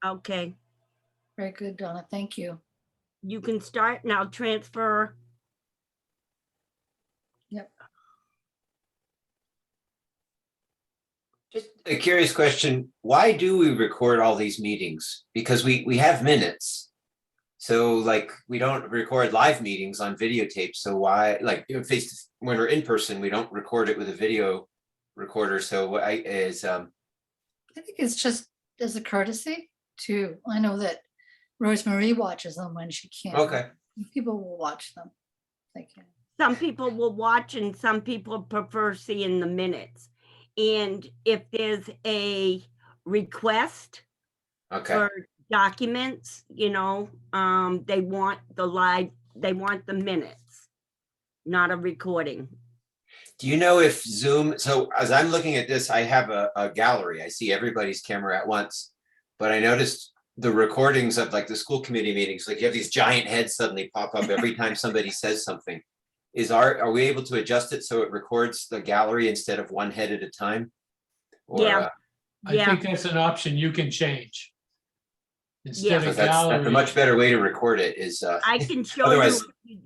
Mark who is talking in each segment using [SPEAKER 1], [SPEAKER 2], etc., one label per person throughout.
[SPEAKER 1] Okay,
[SPEAKER 2] Very good, Donna. Thank you.
[SPEAKER 1] you can start now. Transfer.
[SPEAKER 2] Yep.
[SPEAKER 3] Just a curious question. Why do we record all these meetings? Because we have minutes. So like we don't record live meetings on videotape. So why, like when we're in person, we don't record it with a video recorder. So I
[SPEAKER 2] think it's just as a courtesy to, I know that Rosemarie watches them when she can.
[SPEAKER 3] okay.
[SPEAKER 2] People will watch them. They can.
[SPEAKER 1] Some people will watch and some people prefer seeing the minutes. And if there's a request
[SPEAKER 3] Okay.
[SPEAKER 1] for documents, you know, they want the minutes, not a recording.
[SPEAKER 3] Do you know if Zoom, so as I'm looking at this, I have a gallery. I see everybody's camera at once, but I noticed the recordings of like the school committee meetings, like you have these giant heads suddenly pop up every time somebody says something. Are we able to adjust it so it records the gallery instead of one head at a time? Or,
[SPEAKER 1] Yeah.
[SPEAKER 4] I think that's an option you can change. Instead
[SPEAKER 3] so
[SPEAKER 4] of
[SPEAKER 3] that's a
[SPEAKER 4] gallery.
[SPEAKER 3] much better way to record it is.
[SPEAKER 1] I can show
[SPEAKER 3] Otherwise-
[SPEAKER 1] you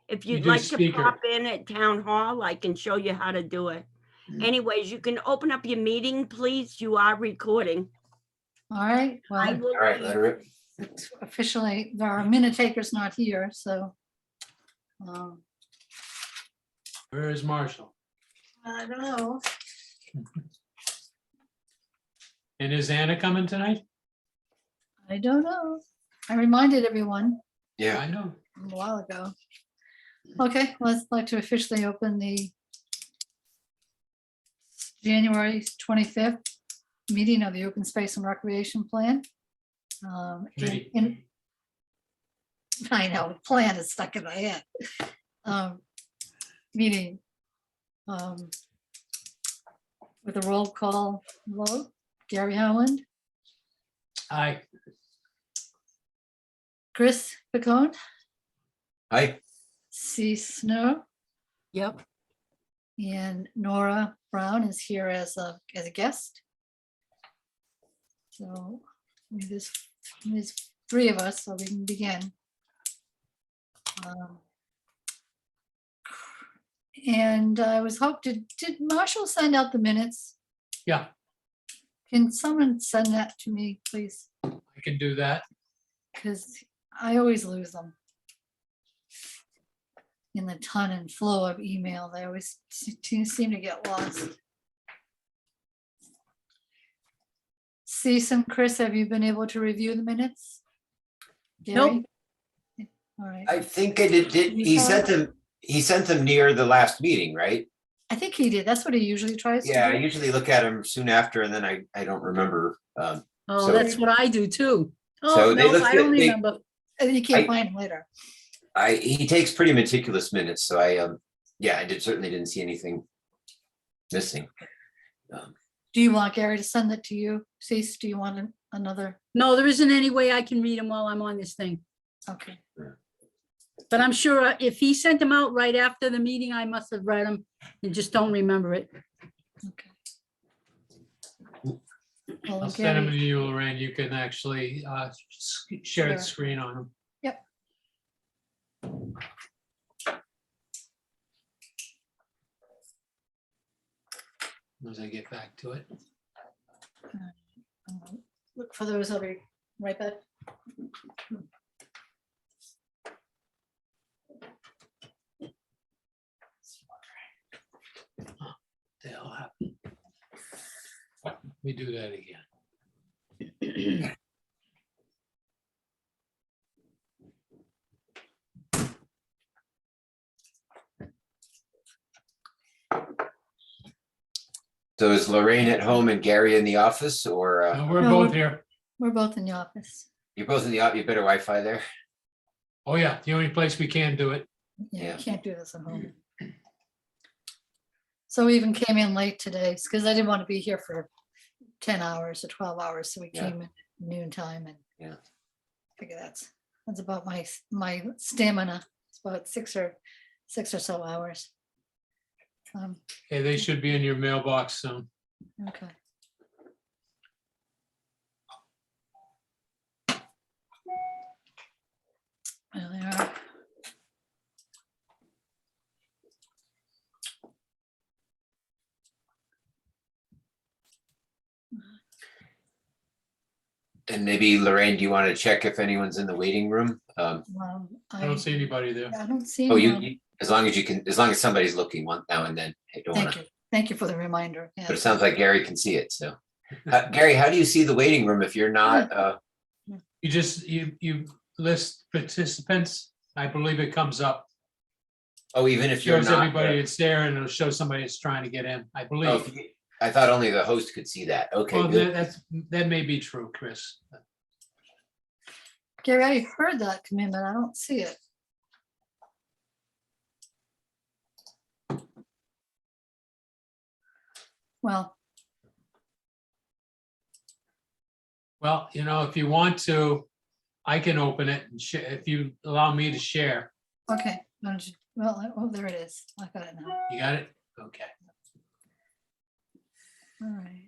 [SPEAKER 1] if you'd
[SPEAKER 4] do
[SPEAKER 1] like to
[SPEAKER 4] speaker.
[SPEAKER 1] pop in at town hall, I can show you how to do it. Anyways, you can open up your meeting, please. You are recording.
[SPEAKER 2] All right.
[SPEAKER 1] I
[SPEAKER 2] Well,
[SPEAKER 1] will.
[SPEAKER 3] All right, let her rip.
[SPEAKER 2] it's officially, our minute taker's not here, so.
[SPEAKER 4] Where is Marshall?
[SPEAKER 2] I don't know.
[SPEAKER 4] And is Anna coming tonight?
[SPEAKER 2] I don't know. I reminded everyone
[SPEAKER 3] Yeah.
[SPEAKER 4] I know.
[SPEAKER 2] a while ago. Okay, let's like to officially open the January 25th meeting of the Open Space and Recreation Plan.
[SPEAKER 4] Committee.
[SPEAKER 2] I know, plan is stuck in my head. Meeting with a roll call vote. Gary Howland,
[SPEAKER 4] Aye.
[SPEAKER 2] Chris Picone,
[SPEAKER 3] Hi.
[SPEAKER 2] C. Snow,
[SPEAKER 1] Yep.
[SPEAKER 2] and Nora Brown is here as a guest. So there's three of us, so we can begin. And I was did Marshall send out the minutes?
[SPEAKER 4] Yeah,
[SPEAKER 2] Can someone send that to me, please?
[SPEAKER 4] I can do that.
[SPEAKER 2] Because I always lose them. In the ton and flow of email, they always seem to get lost. Cease and Chris, have you been able to review the minutes?
[SPEAKER 1] Nope.
[SPEAKER 2] Gary? All right.
[SPEAKER 3] I think I did. He sent them near the last meeting, right?
[SPEAKER 2] I think he did. That's what he usually tries to
[SPEAKER 3] Yeah, I
[SPEAKER 2] do.
[SPEAKER 3] usually look at them soon after and then I don't remember.
[SPEAKER 5] Oh,
[SPEAKER 3] So-
[SPEAKER 5] that's what I do too.
[SPEAKER 3] So
[SPEAKER 5] Oh,
[SPEAKER 3] they
[SPEAKER 5] no,
[SPEAKER 3] look
[SPEAKER 5] I don't
[SPEAKER 3] good. They-
[SPEAKER 5] remember.
[SPEAKER 2] And you can't
[SPEAKER 3] I-
[SPEAKER 2] find him later.
[SPEAKER 3] He takes pretty meticulous minutes, so I certainly didn't see anything missing.
[SPEAKER 2] Do you want Gary to send it to you? Cease, do you want another?
[SPEAKER 5] No, there isn't any way I can read them while I'm on this thing.
[SPEAKER 2] Okay.
[SPEAKER 5] But I'm sure if he sent them out right after the meeting, I must have read them and just don't remember it.
[SPEAKER 2] Okay. Well,
[SPEAKER 4] I'll send them
[SPEAKER 2] Gary,
[SPEAKER 4] to you, Lorraine. You can actually share
[SPEAKER 2] Sure.
[SPEAKER 4] the screen on them.
[SPEAKER 2] Yep.
[SPEAKER 4] As I get back to it.
[SPEAKER 2] look for those, I'll be right back.
[SPEAKER 4] The hell happened? Let me do that again.
[SPEAKER 3] So is Lorraine at home and Gary in the office, or
[SPEAKER 4] No, we're
[SPEAKER 2] No,
[SPEAKER 4] both
[SPEAKER 2] we're-
[SPEAKER 4] here.
[SPEAKER 2] We're both in the office.
[SPEAKER 3] you're both in the office? You better Wi-Fi there.
[SPEAKER 4] Oh, yeah, the only place we can do it.
[SPEAKER 2] Yeah,
[SPEAKER 3] Yeah.
[SPEAKER 2] you can't do this at home. So we even came in late today because I didn't want to be here for 10 hours or 12 hours. So we
[SPEAKER 3] Yeah.
[SPEAKER 2] came in noon time and
[SPEAKER 3] Yeah.
[SPEAKER 2] figure that's about my stamina. It's about six or so hours.
[SPEAKER 4] Okay, they should be in your mailbox soon.
[SPEAKER 2] Okay.
[SPEAKER 3] And maybe Lorraine, do you want to check if anyone's in the waiting room?
[SPEAKER 4] I don't see anybody there.
[SPEAKER 2] I don't see
[SPEAKER 3] Oh,
[SPEAKER 2] anyone.
[SPEAKER 3] as long as you can, as long as somebody's looking one now and then. I don't
[SPEAKER 2] Thank
[SPEAKER 3] wanna,
[SPEAKER 2] you. Thank you for the reminder.
[SPEAKER 3] but it
[SPEAKER 2] Yes.
[SPEAKER 3] sounds like Gary can see it, so. Gary, how do you see the waiting room if you're not,
[SPEAKER 4] You just, you list participants. I believe it comes up.
[SPEAKER 3] oh, even if you're
[SPEAKER 4] Shows
[SPEAKER 3] not.
[SPEAKER 4] everybody that's there and it'll show somebody that's trying to get in, I
[SPEAKER 3] Oh,
[SPEAKER 4] believe.
[SPEAKER 3] I thought only the host could see that. Okay,
[SPEAKER 4] Well,
[SPEAKER 3] good.
[SPEAKER 4] that may be true, Chris.
[SPEAKER 2] Gary, I heard that come in, but I don't see it. Well,
[SPEAKER 4] Well, if you want to, I can open it and if you allow me to share.
[SPEAKER 2] okay. Well, oh, there it is. I got it now.
[SPEAKER 4] You got it? Okay.
[SPEAKER 2] All right.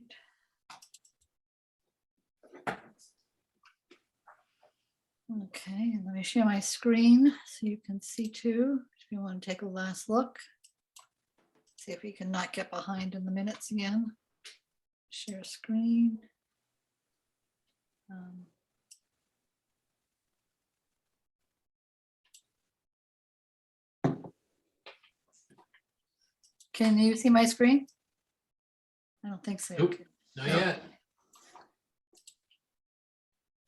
[SPEAKER 2] Okay, let me share my screen so you can see too, if you want to take a last look. See if we can not get behind in the minutes again. Share screen. Can you see my screen? I don't think so.
[SPEAKER 4] Nope.
[SPEAKER 2] Okay.
[SPEAKER 4] Not yet.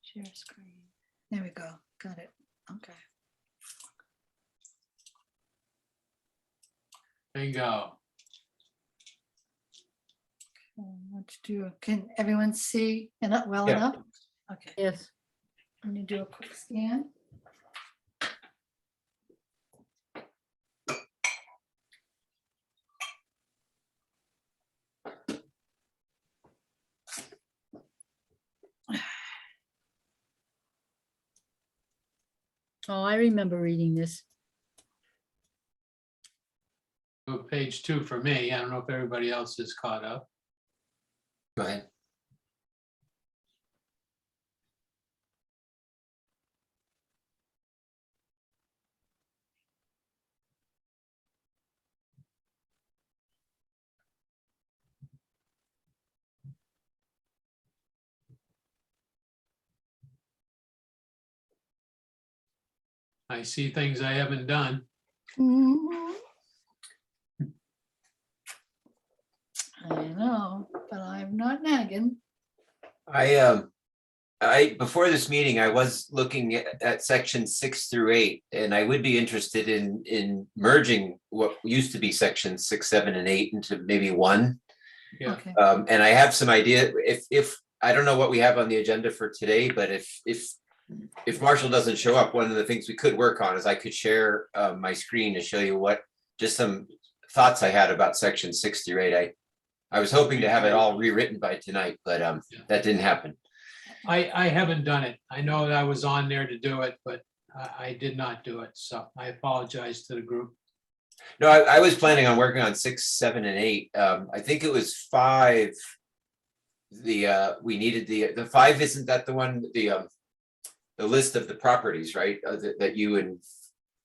[SPEAKER 2] Share screen. There we go. Got it. Okay.
[SPEAKER 4] Bingo.
[SPEAKER 2] What to do? Can everyone see well
[SPEAKER 3] Yeah.
[SPEAKER 2] enough? Okay.
[SPEAKER 5] Yes.
[SPEAKER 2] Let me do a quick scan.
[SPEAKER 5] Oh, I remember reading this.
[SPEAKER 4] Page 2 for me. I don't know if everybody else is caught up.
[SPEAKER 3] Go ahead.
[SPEAKER 4] I see things I haven't done.
[SPEAKER 2] I know, but I'm not nagging.
[SPEAKER 3] Before this meeting, I was looking at section 6 through 8, and I would be interested in merging what used to be sections 6, 7, and 8 into maybe one.
[SPEAKER 4] Yeah.
[SPEAKER 2] Okay.
[SPEAKER 3] And I have some idea, if, I don't know what we have on the agenda for today, but if Marshall doesn't show up, one of the things we could work on is I could share my screen to show you just some thoughts I had about section 6 through 8. I was hoping to have it all rewritten by tonight, but that didn't happen.
[SPEAKER 4] I haven't done it. I know that I was on there to do it, but I did not do it. So I apologize to the group.
[SPEAKER 3] No, I was planning on working on 6, 7, and 8. I think it was 5. We needed the 5, isn't that the one, the list of the properties, right? That you and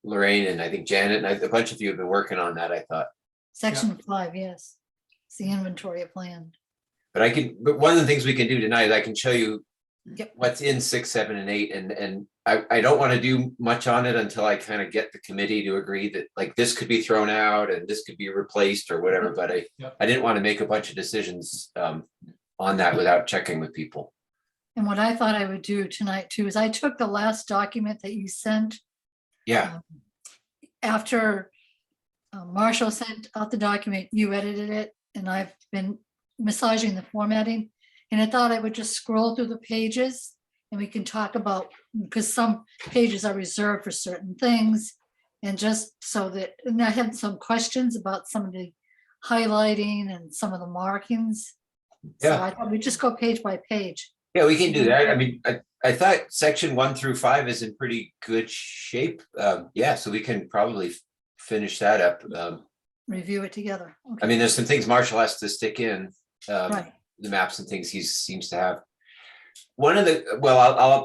[SPEAKER 3] Lorraine and I think Janet and a bunch of you have been working on that, I thought.
[SPEAKER 2] Section 5, yes. It's the inventory of land.
[SPEAKER 3] But one of the things we can do tonight, I can show you
[SPEAKER 2] Yep.
[SPEAKER 3] what's in 6, 7, and 8, and I don't want to do much on it until I kind of get the committee to agree that like this could be thrown out and this could be replaced or whatever, but I didn't want to make a bunch of decisions on that without checking with people.
[SPEAKER 2] And what I thought I would do tonight too is I took the last document that you sent
[SPEAKER 3] Yeah,
[SPEAKER 2] after Marshall sent out the document, you edited it, and I've been massaging the formatting. And I thought I would just scroll through the pages and we can talk about, because some pages are reserved for certain things. And just so that, and I had some questions about some of the highlighting and some of the markings. So
[SPEAKER 3] Yeah.
[SPEAKER 2] I thought we'd just go page by page.
[SPEAKER 3] yeah, we can do that. I mean, I thought section 1 through 5 is in pretty good shape. Yeah, so we can probably finish that up.
[SPEAKER 2] Review it together.
[SPEAKER 3] I mean, there's some things Marshall has to stick in.
[SPEAKER 2] Right.
[SPEAKER 3] The maps and things he seems to have. One of the, well,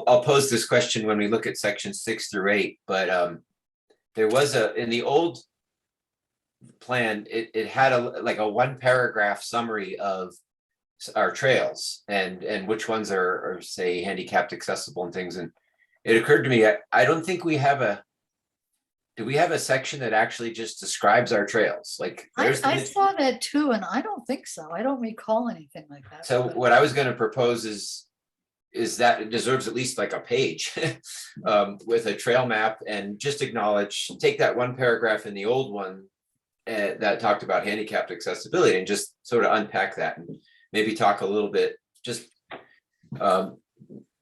[SPEAKER 3] I'll pose this question when we look at section 6 through 8, but there was in the old plan, it had like a 1 paragraph summary of our trails and which ones are say handicapped accessible and things. And it occurred to me, I don't think we have do we have a section that actually just describes our trails? Like there's
[SPEAKER 2] I saw that too, and I don't think so. I don't recall anything like that.
[SPEAKER 3] so
[SPEAKER 2] but-
[SPEAKER 3] what I was going to propose is that it deserves at least like a page with a trail map, and just acknowledge, take that one paragraph in the old one that talked about handicapped accessibility and just sort of unpack that and maybe talk a little bit, just a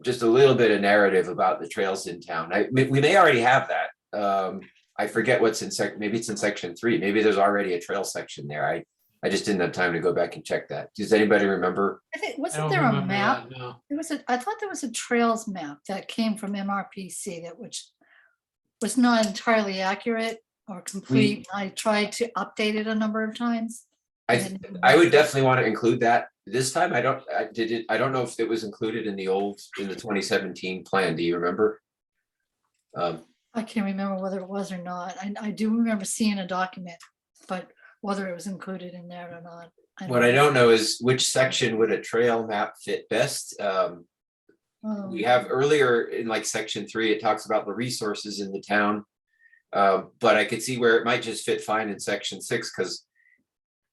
[SPEAKER 3] little bit of narrative about the trails in town. We may already have that. I forget what's in maybe it's in section 3. Maybe there's already a trail section there. I just didn't have time to go back and check that. Does anybody remember?
[SPEAKER 2] I think,
[SPEAKER 4] I
[SPEAKER 2] wasn't
[SPEAKER 4] don't
[SPEAKER 2] there a
[SPEAKER 4] remember
[SPEAKER 2] map?
[SPEAKER 4] that, no.
[SPEAKER 2] I thought there was a trails map that came from MRPC that which was not entirely accurate or complete. I tried to update it a number of times.
[SPEAKER 3] I would definitely want to include that this time. I don't know if it was included in the 2017 plan. Do you remember?
[SPEAKER 2] I can't remember whether it was or not. I do remember seeing a document, but whether it was included in there or not.
[SPEAKER 3] What I don't know is which section would a trail map fit best. We have earlier in like section 3, it talks about the resources in the town. But I could see where it might just fit fine in section 6 because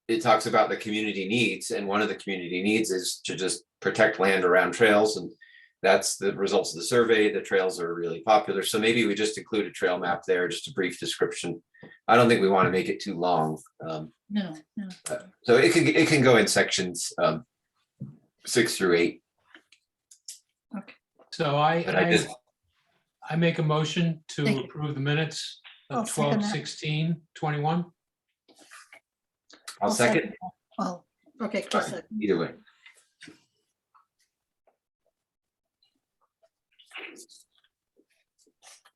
[SPEAKER 3] it talks about the community needs, and one of the community needs is to just protect land around trails, and that's the results of the survey. The trails are really popular, so maybe we just include a trail map there, just a brief description. I don't think we want to make it too long.
[SPEAKER 2] No.
[SPEAKER 3] So it can go in sections 6 through 8.
[SPEAKER 4] So
[SPEAKER 3] But I just
[SPEAKER 4] I make a motion to
[SPEAKER 2] Thank you.
[SPEAKER 4] approve the minutes
[SPEAKER 2] I'll
[SPEAKER 4] of
[SPEAKER 2] second
[SPEAKER 4] 12/16/21.
[SPEAKER 3] I'll second
[SPEAKER 2] Well, okay, Chris said.
[SPEAKER 3] either way.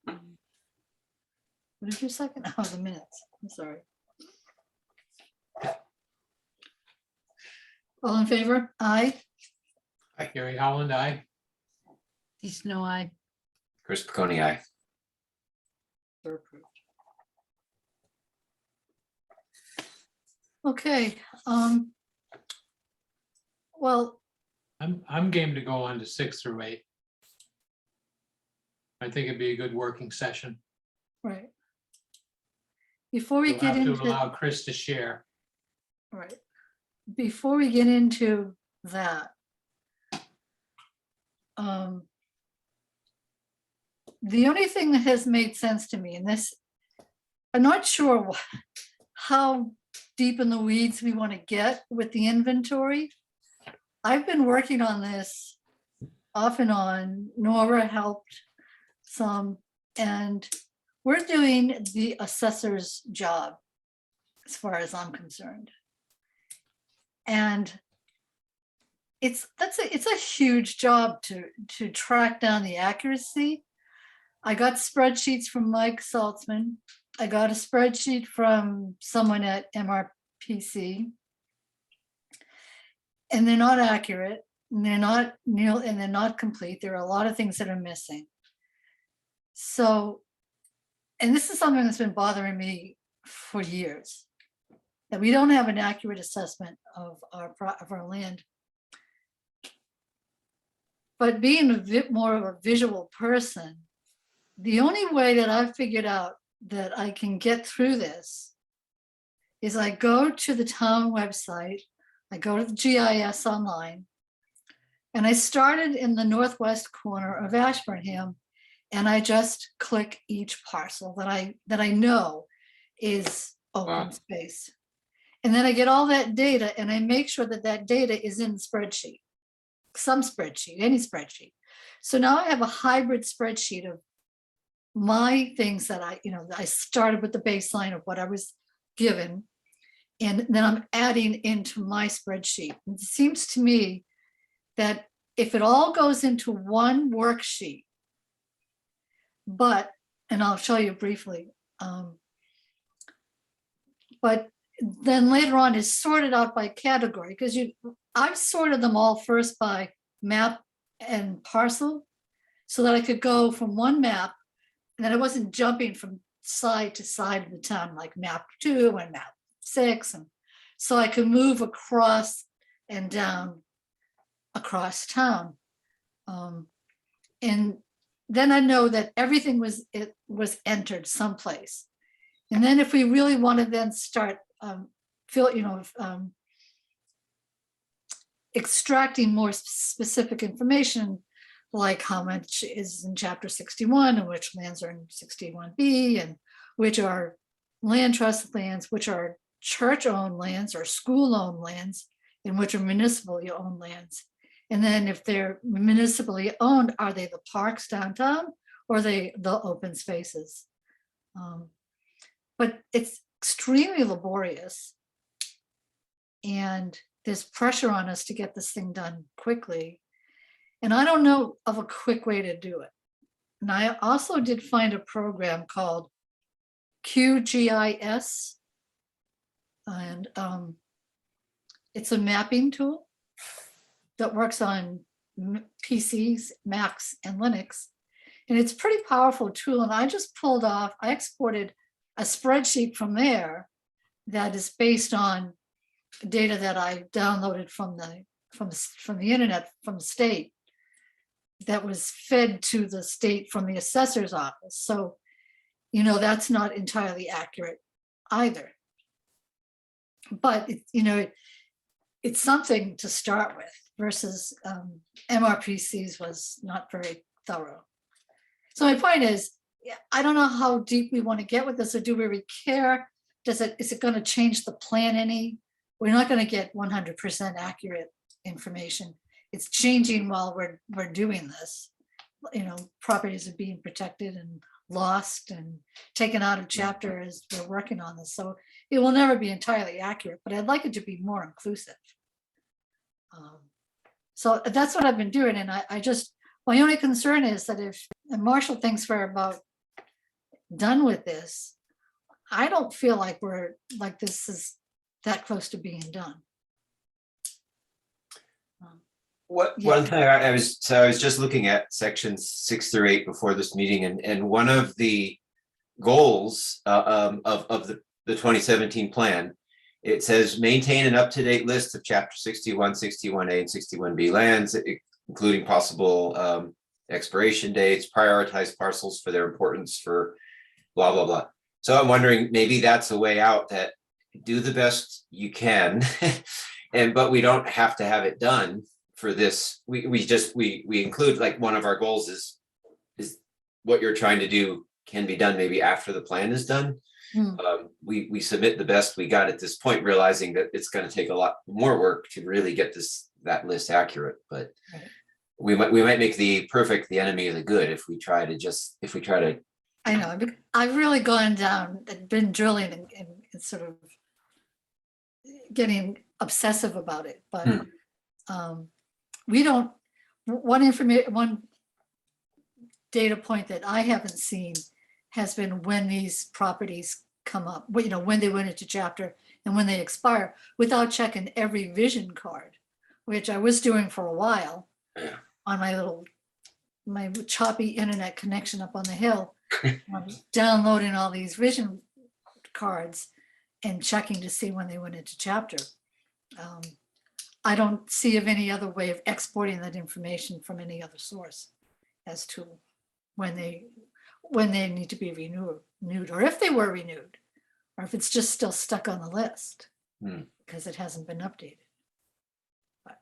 [SPEAKER 2] What did you second? Oh, the minutes. I'm sorry. All in favor? Aye.
[SPEAKER 4] Gary Holland, aye.
[SPEAKER 5] Snow eye.
[SPEAKER 3] Chris Piconi, aye.
[SPEAKER 2] They're approved. Okay, well,
[SPEAKER 4] I'm game to go on to 6 through 8. I think it'd be a good working session.
[SPEAKER 2] right. Before we
[SPEAKER 4] We'll
[SPEAKER 2] get
[SPEAKER 4] have to
[SPEAKER 2] into,
[SPEAKER 4] allow Chris to share.
[SPEAKER 2] right, before we get into that, the only thing that has made sense to me in this, I'm not sure how deep in the weeds we want to get with the inventory. I've been working on this off and on. Nora helped some, and we're doing the assessor's job as far as I'm concerned. And it's a huge job to track down the accuracy. I got spreadsheets from Mike Saltzman. I got a spreadsheet from someone at MRPC. And they're not accurate, and they're not complete. There are a lot of things that are missing. So, and this is something that's been bothering me for years, that we don't have an accurate assessment of our land. But being a bit more of a visual person, the only way that I've figured out that I can get through this is I go to the town website, I go to the GIS online, and I started in the northwest corner of Ashburnham, and I just click each parcel that I know is open
[SPEAKER 3] Wow.
[SPEAKER 2] space. And then I get all that data, and I make sure that that data is in the spreadsheet, some spreadsheet, any spreadsheet. So now I have a hybrid spreadsheet of my things that I started with the baseline of what I was given, and then I'm adding into my spreadsheet. It seems to me that if it all goes into one worksheet, and I'll show you briefly, but then later on is sorted out by category, because I've sorted them all first by map and parcel, so that I could go from one map, and then I wasn't jumping from side to side of the town, like map 2 and map 6. And so I could move across and down across town. And then I know that everything was entered someplace. And then if we really want to then start extracting more specific information, like how much is in chapter 61 and which lands are in 61B and which are land trust lands, which are church-owned lands or school-owned lands, and which are municipally owned lands. And then if they're municipally owned, are they the parks downtown or are they the open spaces? But it's extremely laborious. And there's pressure on us to get this thing done quickly. And I don't know of a quick way to do it. And I also did find a program called QGIS. And it's a mapping tool that works on PCs, Macs, and Linux. And it's a pretty powerful tool. And I just I exported a spreadsheet from there that is based on data that I downloaded from the internet, from the state, that was fed to the state from the assessor's office. So, that's not entirely accurate either. But, it's something to start with versus MRPCs was not very thorough. So my point is, I don't know how deep we want to get with this, or do we really care? Is it going to change the plan any? We're not going to get 100% accurate information. It's changing while we're doing this. Properties are being protected and lost and taken out of chapter as we're working on this. So it will never be entirely accurate, but I'd like it to be more inclusive. So that's what I've been doing. And my only concern is that if Marshall thinks we're about done with this, I don't feel like this is that close to being done.
[SPEAKER 3] One thing I was just looking at sections 6 through 8 before this meeting, and one of the goals of the 2017 plan, it says maintain an up-to-date list of chapter 61, 61A, and 61B lands, including possible expiration dates, prioritize parcels for their importance for blah, blah, blah. So I'm wondering, maybe that's a way out, that do the best you can, but we don't have to have it done for this. We include, like, one of our goals is what you're trying to do can be done maybe after the plan is done. We submit the best we got at this point, realizing that it's going to take a lot more work to really get that list accurate. But
[SPEAKER 2] right.
[SPEAKER 3] we might make the perfect the enemy of the good if we try to.
[SPEAKER 2] I know, I've really gone down and been drilling and sort of getting obsessive about it. But we don't. One data point that I haven't seen has been when these properties come up, when they went into chapter and when they expire, without checking every vision card, which I was doing for a while on my choppy internet connection up on the hill, downloading all these vision cards and checking to see when they went into chapter. I don't see of any other way of exporting that information from any other source as to when they need to be renewed, or if they were renewed, or if it's just still stuck on the list because it hasn't been updated. But,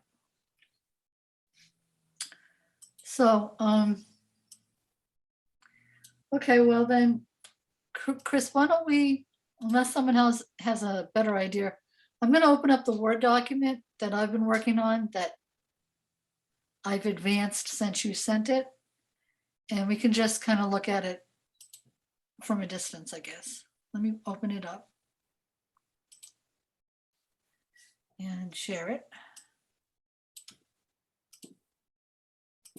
[SPEAKER 2] so, okay, well then, Chris, why don't we, unless someone else has a better idea, I'm going to open up the Word document that I've been working on, that I've advanced since you sent it. And we can just kind of look at it from a distance, I guess. Let me open it up and share it.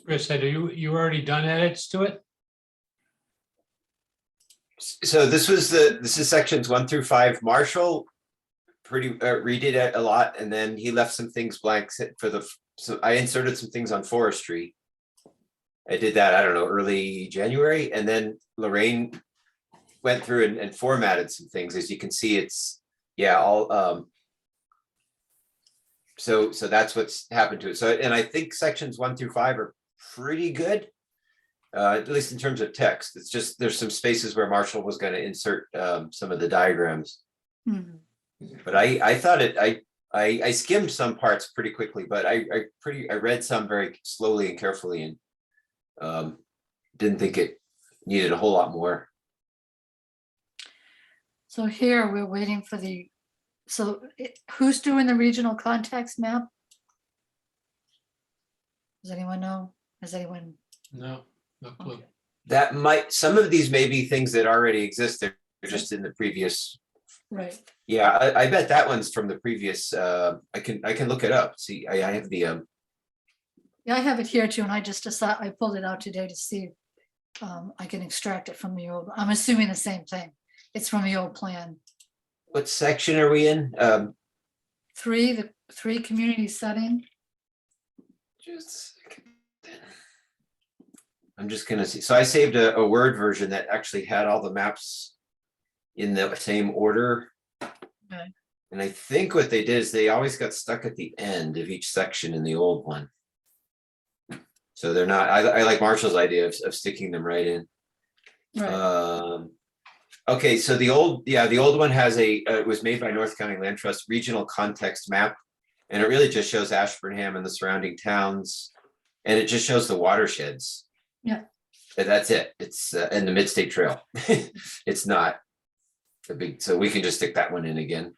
[SPEAKER 4] Chris, had you already done edits to it?
[SPEAKER 3] So this is sections 1 through 5. Marshall redid it a lot, and then he left some things blank so I inserted some things on forestry. I did that, I don't know, early January, and then Lorraine went through and formatted some things. As you can see, it's all So that's what's happened to it. So, and I think sections 1 through 5 are pretty good. At least in terms of text. It's just, there's some spaces where Marshall was gonna insert some of the diagrams.
[SPEAKER 2] Mhm.
[SPEAKER 3] But I thought I skimmed some parts pretty quickly, but I read some very slowly and carefully and didn't think it needed a whole lot more.
[SPEAKER 2] So here we're waiting for who's doing the regional context map? Does anyone know? Has anyone?
[SPEAKER 4] No, no clue.
[SPEAKER 2] Okay.
[SPEAKER 3] That might, some of these may be things that already exist. They're just in the previous.
[SPEAKER 2] Right.
[SPEAKER 3] Yeah, I bet that one's from the previous, I can look it up. See, I have the,
[SPEAKER 2] Yeah, I have it here too, and I just decided, I pulled it out today to see if I can extract it from the old, I'm assuming the same thing. It's from the old plan.
[SPEAKER 3] what section are we in?
[SPEAKER 2] The three community setting.
[SPEAKER 3] Just a second. I'm just gonna see, so I saved a Word version that actually had all the maps in the same order.
[SPEAKER 2] Okay.
[SPEAKER 3] And I think what they did is they always got stuck at the end of each section in the old one. So they're not, I like Marshall's idea of sticking them right in.
[SPEAKER 2] Right.
[SPEAKER 3] Okay, so the old one has it was made by North County Land Trust regional context map. And it really just shows Ashburnham and the surrounding towns. And it just shows the watersheds.
[SPEAKER 2] Yeah.
[SPEAKER 3] And that's it. It's and the Midstate Trail. It's not a big, so we can just stick that one in again.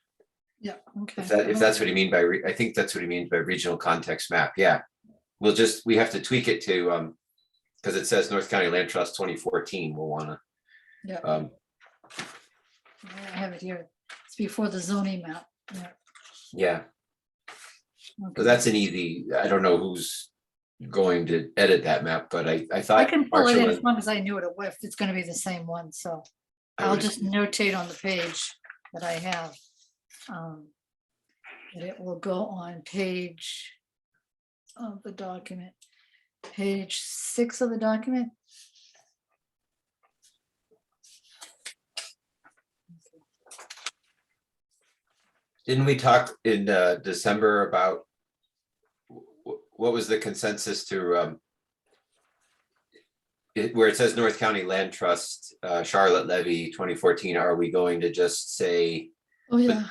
[SPEAKER 2] Yeah, okay.
[SPEAKER 3] If that's what you mean by, I think that's what he means by regional context map. Yeah. We have to tweak it to, because it says North County Land Trust 2014. We'll wanna.
[SPEAKER 2] Yeah. I have it here. It's before the zoning map. Yeah.
[SPEAKER 3] Yeah.
[SPEAKER 2] Okay.
[SPEAKER 3] So that's an easy, I don't know who's going to edit that map, but I thought.
[SPEAKER 2] I can pull it
[SPEAKER 3] Marshall
[SPEAKER 2] in
[SPEAKER 3] was-
[SPEAKER 2] as long as I knew it, if it's gonna be the same one, so
[SPEAKER 3] I
[SPEAKER 2] I'll
[SPEAKER 3] would-
[SPEAKER 2] just notate on the page that I have. And it will go on page of the document, page 6 of the document.
[SPEAKER 3] Didn't we talk in December about what was the consensus to where it says North County Land Trust, Charlotte Levy 2014, are we going to just say
[SPEAKER 2] Oh, yeah.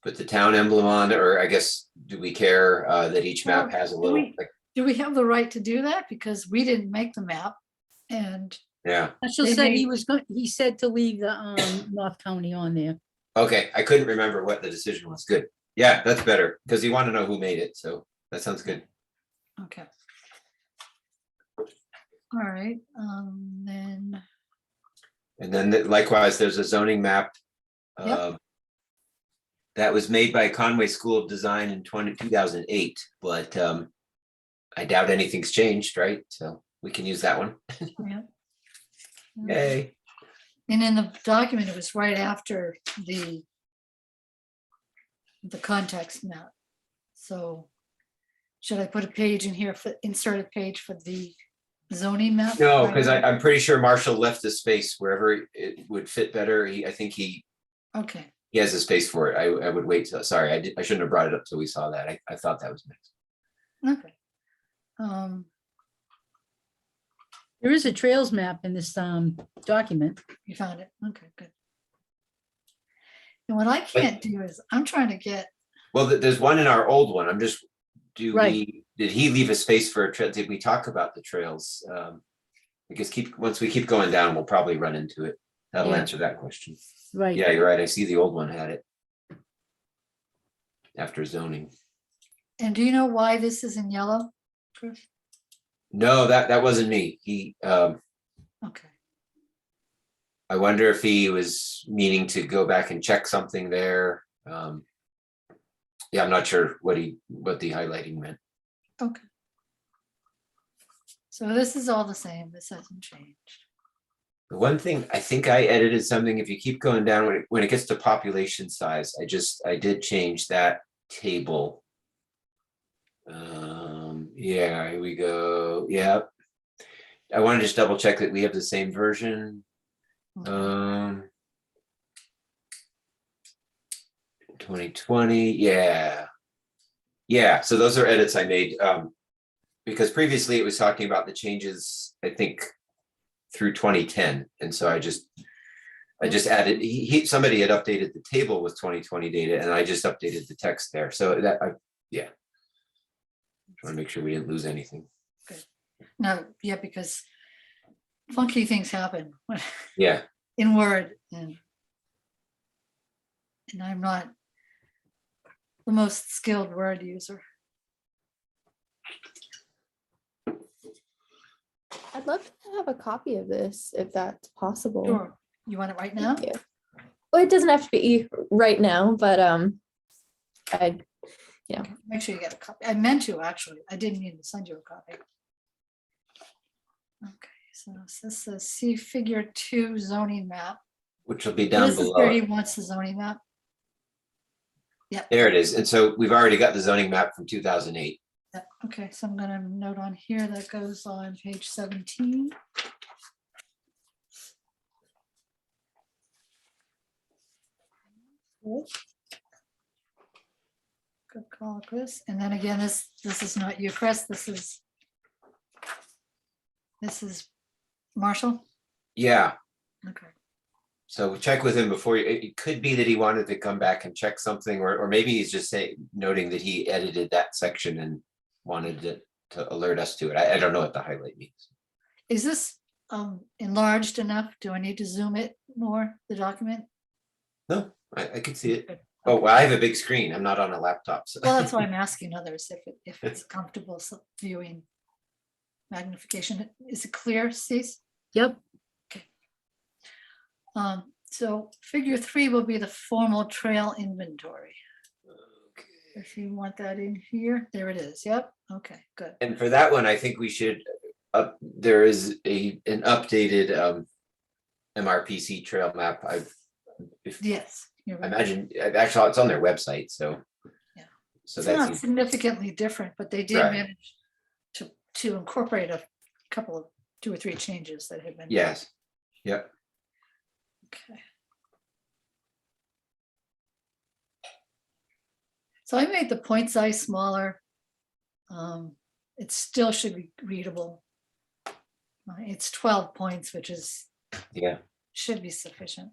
[SPEAKER 3] put the town emblem on, or I guess, do we care that each map
[SPEAKER 2] Well,
[SPEAKER 3] has a
[SPEAKER 2] do
[SPEAKER 3] little,
[SPEAKER 2] we- Do we have the right to do that? Because we didn't make the map. And
[SPEAKER 3] yeah,
[SPEAKER 5] Marshall
[SPEAKER 2] They
[SPEAKER 5] said he
[SPEAKER 2] may-
[SPEAKER 5] was going, he said to leave the North County on there.
[SPEAKER 3] okay, I couldn't remember what the decision was. Good. Yeah, that's better, because you want to know who made it, so that sounds good.
[SPEAKER 2] okay. All right, then,
[SPEAKER 3] And then likewise, there's a zoning map.
[SPEAKER 2] Yep.
[SPEAKER 3] That was made by Conway School of Design in 2008, but I doubt anything's changed, right? So we can use that one.
[SPEAKER 2] yeah.
[SPEAKER 3] Yay.
[SPEAKER 2] And in the document, it was right after the context map. So should I put a page in here for, insert a page for the zoning map?
[SPEAKER 3] No, because I'm pretty sure Marshall left the space wherever it would fit better. I think he
[SPEAKER 2] Okay,
[SPEAKER 3] has a space for it. I would wait till, sorry, I shouldn't have brought it up till we saw that. I thought that was next.
[SPEAKER 2] okay.
[SPEAKER 5] There is a trails map in this document.
[SPEAKER 2] You found it, okay, good. And what I can't do is, I'm trying to get,
[SPEAKER 3] Well, there's one in our old one. I'm just,
[SPEAKER 5] Right.
[SPEAKER 3] did he leave a space for a trail? Did we talk about the trails? Because once we keep going down, we'll probably run into it. That'll
[SPEAKER 5] Yeah.
[SPEAKER 3] answer that question.
[SPEAKER 5] Right.
[SPEAKER 3] Yeah, you're right. I see the old one had it. After zoning.
[SPEAKER 2] and do you know why this is in yellow? Chris?
[SPEAKER 3] No, that wasn't me.
[SPEAKER 2] Okay,
[SPEAKER 3] I wonder if he was meaning to go back and check something there. Yeah, I'm not sure what the highlighting meant.
[SPEAKER 2] okay. So this is all the same, this hasn't changed.
[SPEAKER 3] The one thing, I think I edited something, if you keep going down, when it gets to population size, I did change that table. Yeah, here we go. Yeah. I want to just double check that we have the same version.
[SPEAKER 2] Okay.
[SPEAKER 3] 2020, yeah. Yeah, so those are edits I made, because previously it was talking about the changes, I think, through 2010, and so I just added, somebody had updated the table with 2020 data, and I just updated the text there, so that, yeah. Trying to make sure we didn't lose anything.
[SPEAKER 2] No, yeah, because funky things happen
[SPEAKER 3] Yeah,
[SPEAKER 2] in Word, and I'm not the most skilled Word user.
[SPEAKER 6] I'd love to have a copy of this if that's possible.
[SPEAKER 2] Sure. You want it right now?
[SPEAKER 6] Thank you. Well, it doesn't have to be right now, but I
[SPEAKER 2] Make sure you get a copy. I meant to, actually. I didn't mean to send you a copy. Okay, so this is see figure 2 zoning map.
[SPEAKER 3] which will be down
[SPEAKER 2] This is
[SPEAKER 3] below.
[SPEAKER 2] where he wants the zoning map. Yep.
[SPEAKER 3] There it is, and so we've already got the zoning map from 2008.
[SPEAKER 2] Yep. Okay, so I'm gonna note on here that goes on page 17. Good call, Chris. And then again, this is not you, Chris. This is Marshall.
[SPEAKER 3] Yeah,
[SPEAKER 2] Okay.
[SPEAKER 3] so check with him before, it could be that he wanted to come back and check something, or maybe he's just noting that he edited that section and wanted to alert us to it. I don't know what the highlight means.
[SPEAKER 2] Is this enlarged enough? Do I need to zoom it more, the document?
[SPEAKER 3] No, I can see it.
[SPEAKER 2] Good.
[SPEAKER 3] Oh, well, I have a big screen. I'm not on a laptop, so.
[SPEAKER 2] Well, that's why I'm asking others if it's comfortable viewing magnification. Is it clear, Cease?
[SPEAKER 5] Yep.
[SPEAKER 2] So figure 3 will be the formal trail inventory. If you want that in here, there it is. Yep. Okay, good.
[SPEAKER 3] And for that one, I think we should, there is an updated MRPC trail map.
[SPEAKER 2] Yes, you're
[SPEAKER 3] I
[SPEAKER 2] right.
[SPEAKER 3] imagine, actually, it's on their website, so.
[SPEAKER 2] Yeah.
[SPEAKER 3] So
[SPEAKER 2] It's not
[SPEAKER 3] that's,
[SPEAKER 2] significantly different, but they did
[SPEAKER 3] Right.
[SPEAKER 2] manage to incorporate a couple of 2 or 3 changes that had been.
[SPEAKER 3] yes, yep.
[SPEAKER 2] Okay. So I made the point size smaller. It still should be readable. It's 12 points, which is
[SPEAKER 3] Yeah,
[SPEAKER 2] should be sufficient.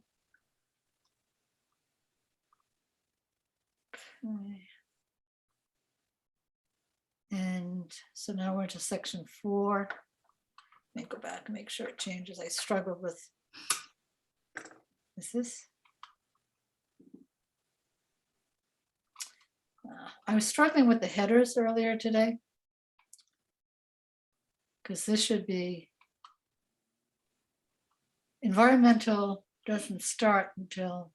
[SPEAKER 2] Okay. And so now we're to section 4. Let me go back and make sure it changes. I struggled with. Is this? I was struggling with the headers earlier today. Because this should be environmental doesn't start until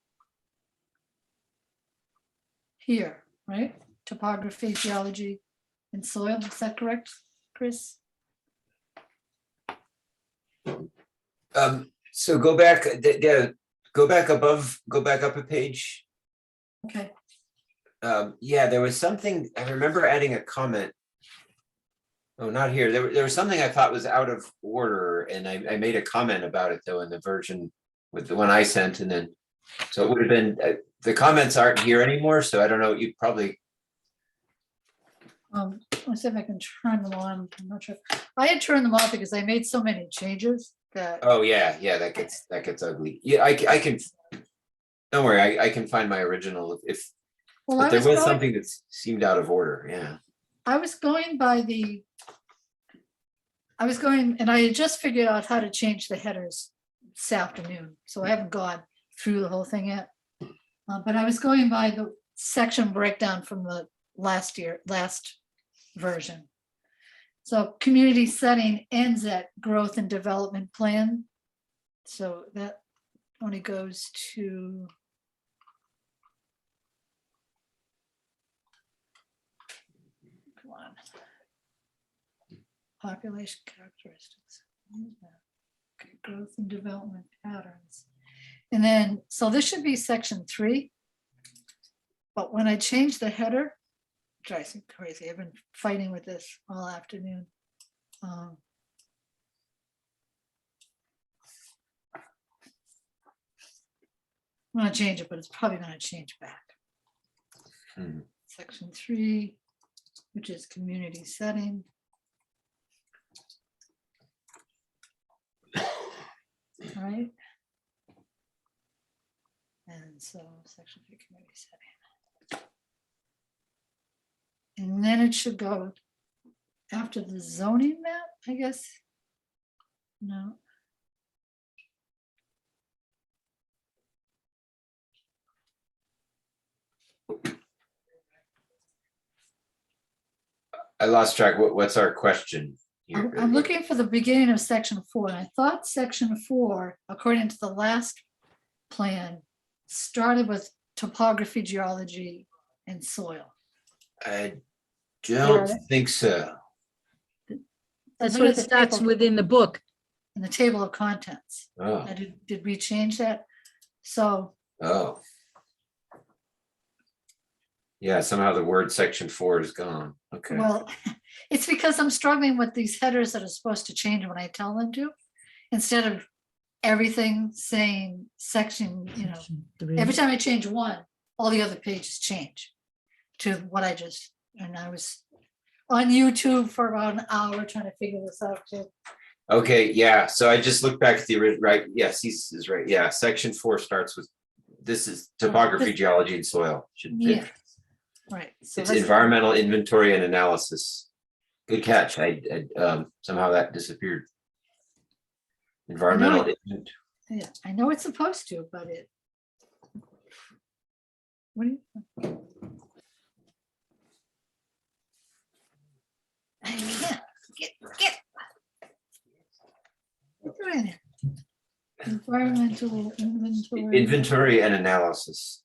[SPEAKER 2] here, right? Topography, geology, and soil. Is that correct, Chris?
[SPEAKER 3] so go back, yeah, go back up a page.
[SPEAKER 2] Okay.
[SPEAKER 3] Yeah, there was something, I remember adding a comment. Oh, not here. There was something I thought was out of order, and I made a comment about it though in the version with the one I sent, and then, so it would have been, the comments aren't here anymore, so I don't know, you probably.
[SPEAKER 2] Let's see if I can turn them on. I'm not sure. I had turned them off because I made so many changes that.
[SPEAKER 3] Oh, yeah, that gets ugly. Yeah, I can, don't worry, I can find my original if,
[SPEAKER 2] Well,
[SPEAKER 3] but there was something that seemed out of order, yeah.
[SPEAKER 2] I was going and I had just figured out how to change the headers this afternoon, so I haven't gone through the whole thing yet. But I was going by the section breakdown from the last version. So community setting ends at growth and development plan. So that only goes to. Come on. Population characteristics. Okay, growth and development patterns. And then, so this should be section 3. But when I change the header, drives me crazy. I've been fighting with this all afternoon. I'm gonna change it, but it's probably gonna change back.
[SPEAKER 3] Hmm.
[SPEAKER 2] Section 3. which is community setting. All right. And so section 3 community setting. And then it should go after the zoning map, I guess. No.
[SPEAKER 3] I lost track. What's our question? here?
[SPEAKER 2] I'm looking for the beginning of section 4, and I thought section 4, according to the last plan, started with topography, geology, and soil.
[SPEAKER 3] I don't
[SPEAKER 5] Yeah.
[SPEAKER 3] think so.
[SPEAKER 5] That's
[SPEAKER 2] Look
[SPEAKER 5] what
[SPEAKER 2] at
[SPEAKER 5] it
[SPEAKER 2] the
[SPEAKER 5] starts
[SPEAKER 2] table.
[SPEAKER 5] with in the book.
[SPEAKER 2] In the table of contents.
[SPEAKER 3] Oh,
[SPEAKER 2] Did we change that? So,
[SPEAKER 3] oh. Yeah, somehow the word section 4 is gone. Okay.
[SPEAKER 2] well, it's because I'm struggling with these headers that are supposed to change when I tell them to. Instead of everything saying section, you know, every time I change one, all the other pages change to what I just, and I was on YouTube for about an hour trying to figure this out too.
[SPEAKER 3] Okay, yeah, so I just looked back at the original, right, yes, he's is right, yeah, section 4 starts with, this is topography, geology, and soil. Should fit.
[SPEAKER 2] Yeah, right. So
[SPEAKER 3] It's
[SPEAKER 2] let's-
[SPEAKER 3] environmental inventory and analysis. Good catch, somehow that disappeared. Environmental,
[SPEAKER 2] Yeah, I know it's supposed to, but it. What do you? I can't get. What's doing it? Environmental inventory.
[SPEAKER 3] inventory and analysis.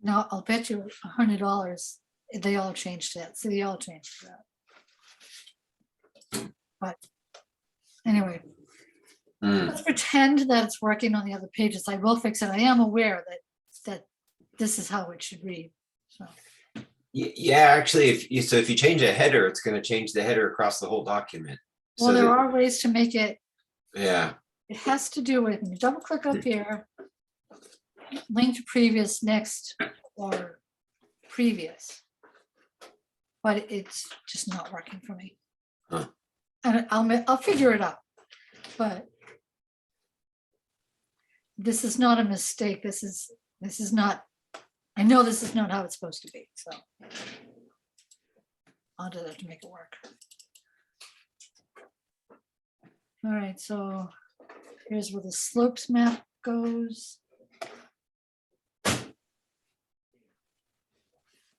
[SPEAKER 2] No, I'll bet you $100. They all changed that. So they all changed that. But anyway,
[SPEAKER 3] Hmm.
[SPEAKER 2] let's pretend that it's working on the other pages. I will fix it. I am aware that this is how it should read. So
[SPEAKER 3] Yeah, actually, if you change a header, it's going to change the header across the whole document.
[SPEAKER 2] well,
[SPEAKER 3] So
[SPEAKER 2] there
[SPEAKER 3] that-
[SPEAKER 2] are ways to make it.
[SPEAKER 3] Yeah,
[SPEAKER 2] It has to do with, when you double click up here, link to previous, next, or previous. But it's just not working for me.
[SPEAKER 3] Huh.
[SPEAKER 2] And I'll figure it out, but this is not a mistake. This is not, I know this is not how it's supposed to be, so. I'll do that to make it work. All right, so here's where the slopes map goes.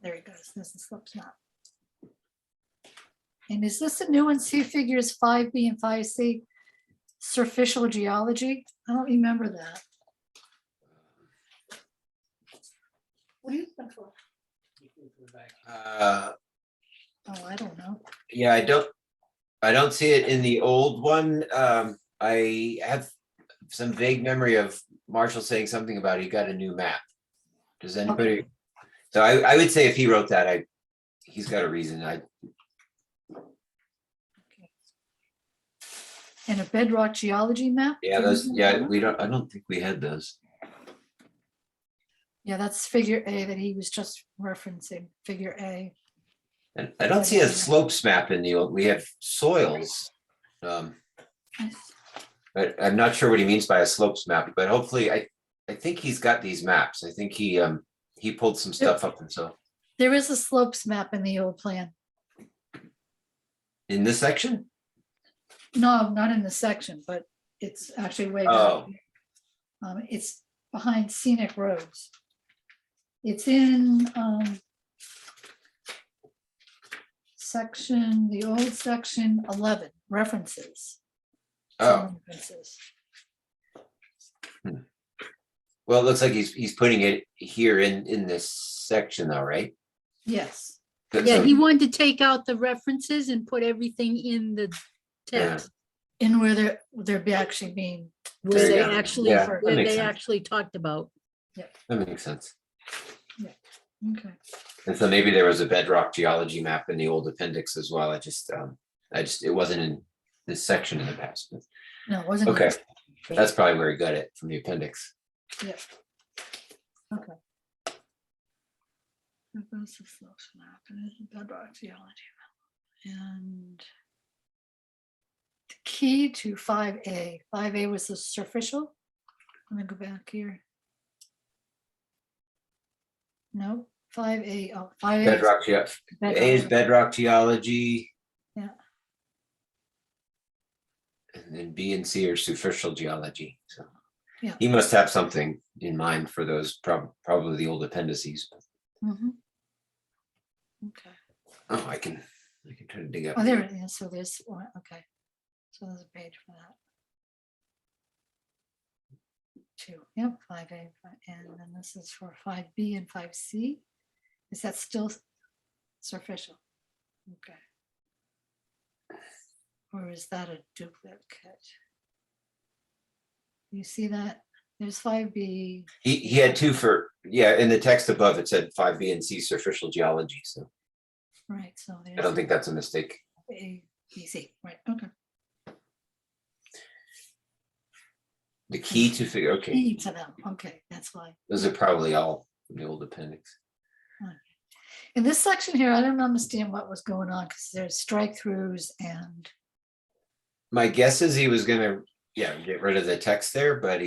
[SPEAKER 2] There it goes. This is the slopes map. And is this a new one? See figures 5B and 5C? Surficial geology? I don't remember that. What are you looking for? Oh, I don't know.
[SPEAKER 3] yeah, I don't see it in the old one. I have some vague memory of Marshall saying something about he got a new map. Does anybody? So I would say if he wrote that, he's got a reason.
[SPEAKER 2] And a bedrock geology map?
[SPEAKER 3] Yeah,
[SPEAKER 2] Do you
[SPEAKER 3] those,
[SPEAKER 2] remember that?
[SPEAKER 3] I don't think we had those.
[SPEAKER 2] Yeah, that's figure A that he was just referencing, figure A.
[SPEAKER 3] And I don't see a slopes map in the old, we have soils. But I'm not sure what he means by a slopes map, but hopefully I think he's got these maps. I think he pulled some stuff up himself.
[SPEAKER 2] There is a slopes map in the old plan.
[SPEAKER 3] In this section?
[SPEAKER 2] No, not in the section, but it's actually way
[SPEAKER 3] Oh.
[SPEAKER 2] down. It's behind scenic roads. It's in section, the old section 11, references.
[SPEAKER 3] Oh,
[SPEAKER 2] Some references.
[SPEAKER 3] well, it looks like he's putting it here in this section though, right?
[SPEAKER 2] Yes,
[SPEAKER 5] Yeah,
[SPEAKER 3] So-
[SPEAKER 5] he wanted to take out the references and put everything in the text
[SPEAKER 2] in where they're be actually being,
[SPEAKER 5] where
[SPEAKER 3] There you
[SPEAKER 5] they
[SPEAKER 3] go.
[SPEAKER 5] actually,
[SPEAKER 3] Yeah, that
[SPEAKER 5] where
[SPEAKER 3] makes
[SPEAKER 5] they
[SPEAKER 3] sense.
[SPEAKER 5] actually talked about.
[SPEAKER 3] That makes sense.
[SPEAKER 2] okay.
[SPEAKER 3] And so maybe there was a bedrock geology map in the old appendix as well. It wasn't in this section in the past. But
[SPEAKER 2] No, it wasn't.
[SPEAKER 3] okay, that's probably where he got it, from the appendix.
[SPEAKER 2] Yeah. Okay. There goes the slopes map, and there's the bedrock geology map. And the key to 5A. 5A was the superficial. Let me go back here. No, 5A. Oh, 5A.
[SPEAKER 3] Bedrock, yeah. A is bedrock geology.
[SPEAKER 2] Yeah.
[SPEAKER 3] And then B and C are superficial geology. So
[SPEAKER 2] Yeah.
[SPEAKER 3] he must have something in mind for those, probably the old appendices.
[SPEAKER 2] Mhm. Okay.
[SPEAKER 3] Oh, I can try to dig up.
[SPEAKER 2] Oh, there it is. So there's one. Okay. So there's a page for that. 2. Yep, 5A. And then this is for 5B and 5C. Is that still superficial? Okay. Or is that a duplicate? You see that? There's 5B.
[SPEAKER 3] He had two for, yeah, in the text above it said 5B and C superficial geology. So
[SPEAKER 2] Right. So there's
[SPEAKER 3] I don't think that's a mistake.
[SPEAKER 2] A, B, C. Right. Okay.
[SPEAKER 3] The key to figure, okay,
[SPEAKER 2] E to them. Okay. That's why.
[SPEAKER 3] those are probably all from the old appendix.
[SPEAKER 2] In this section here, I don't understand what was going on because there's strike throughs and
[SPEAKER 3] My guess is he was gonna, get rid of the text there, but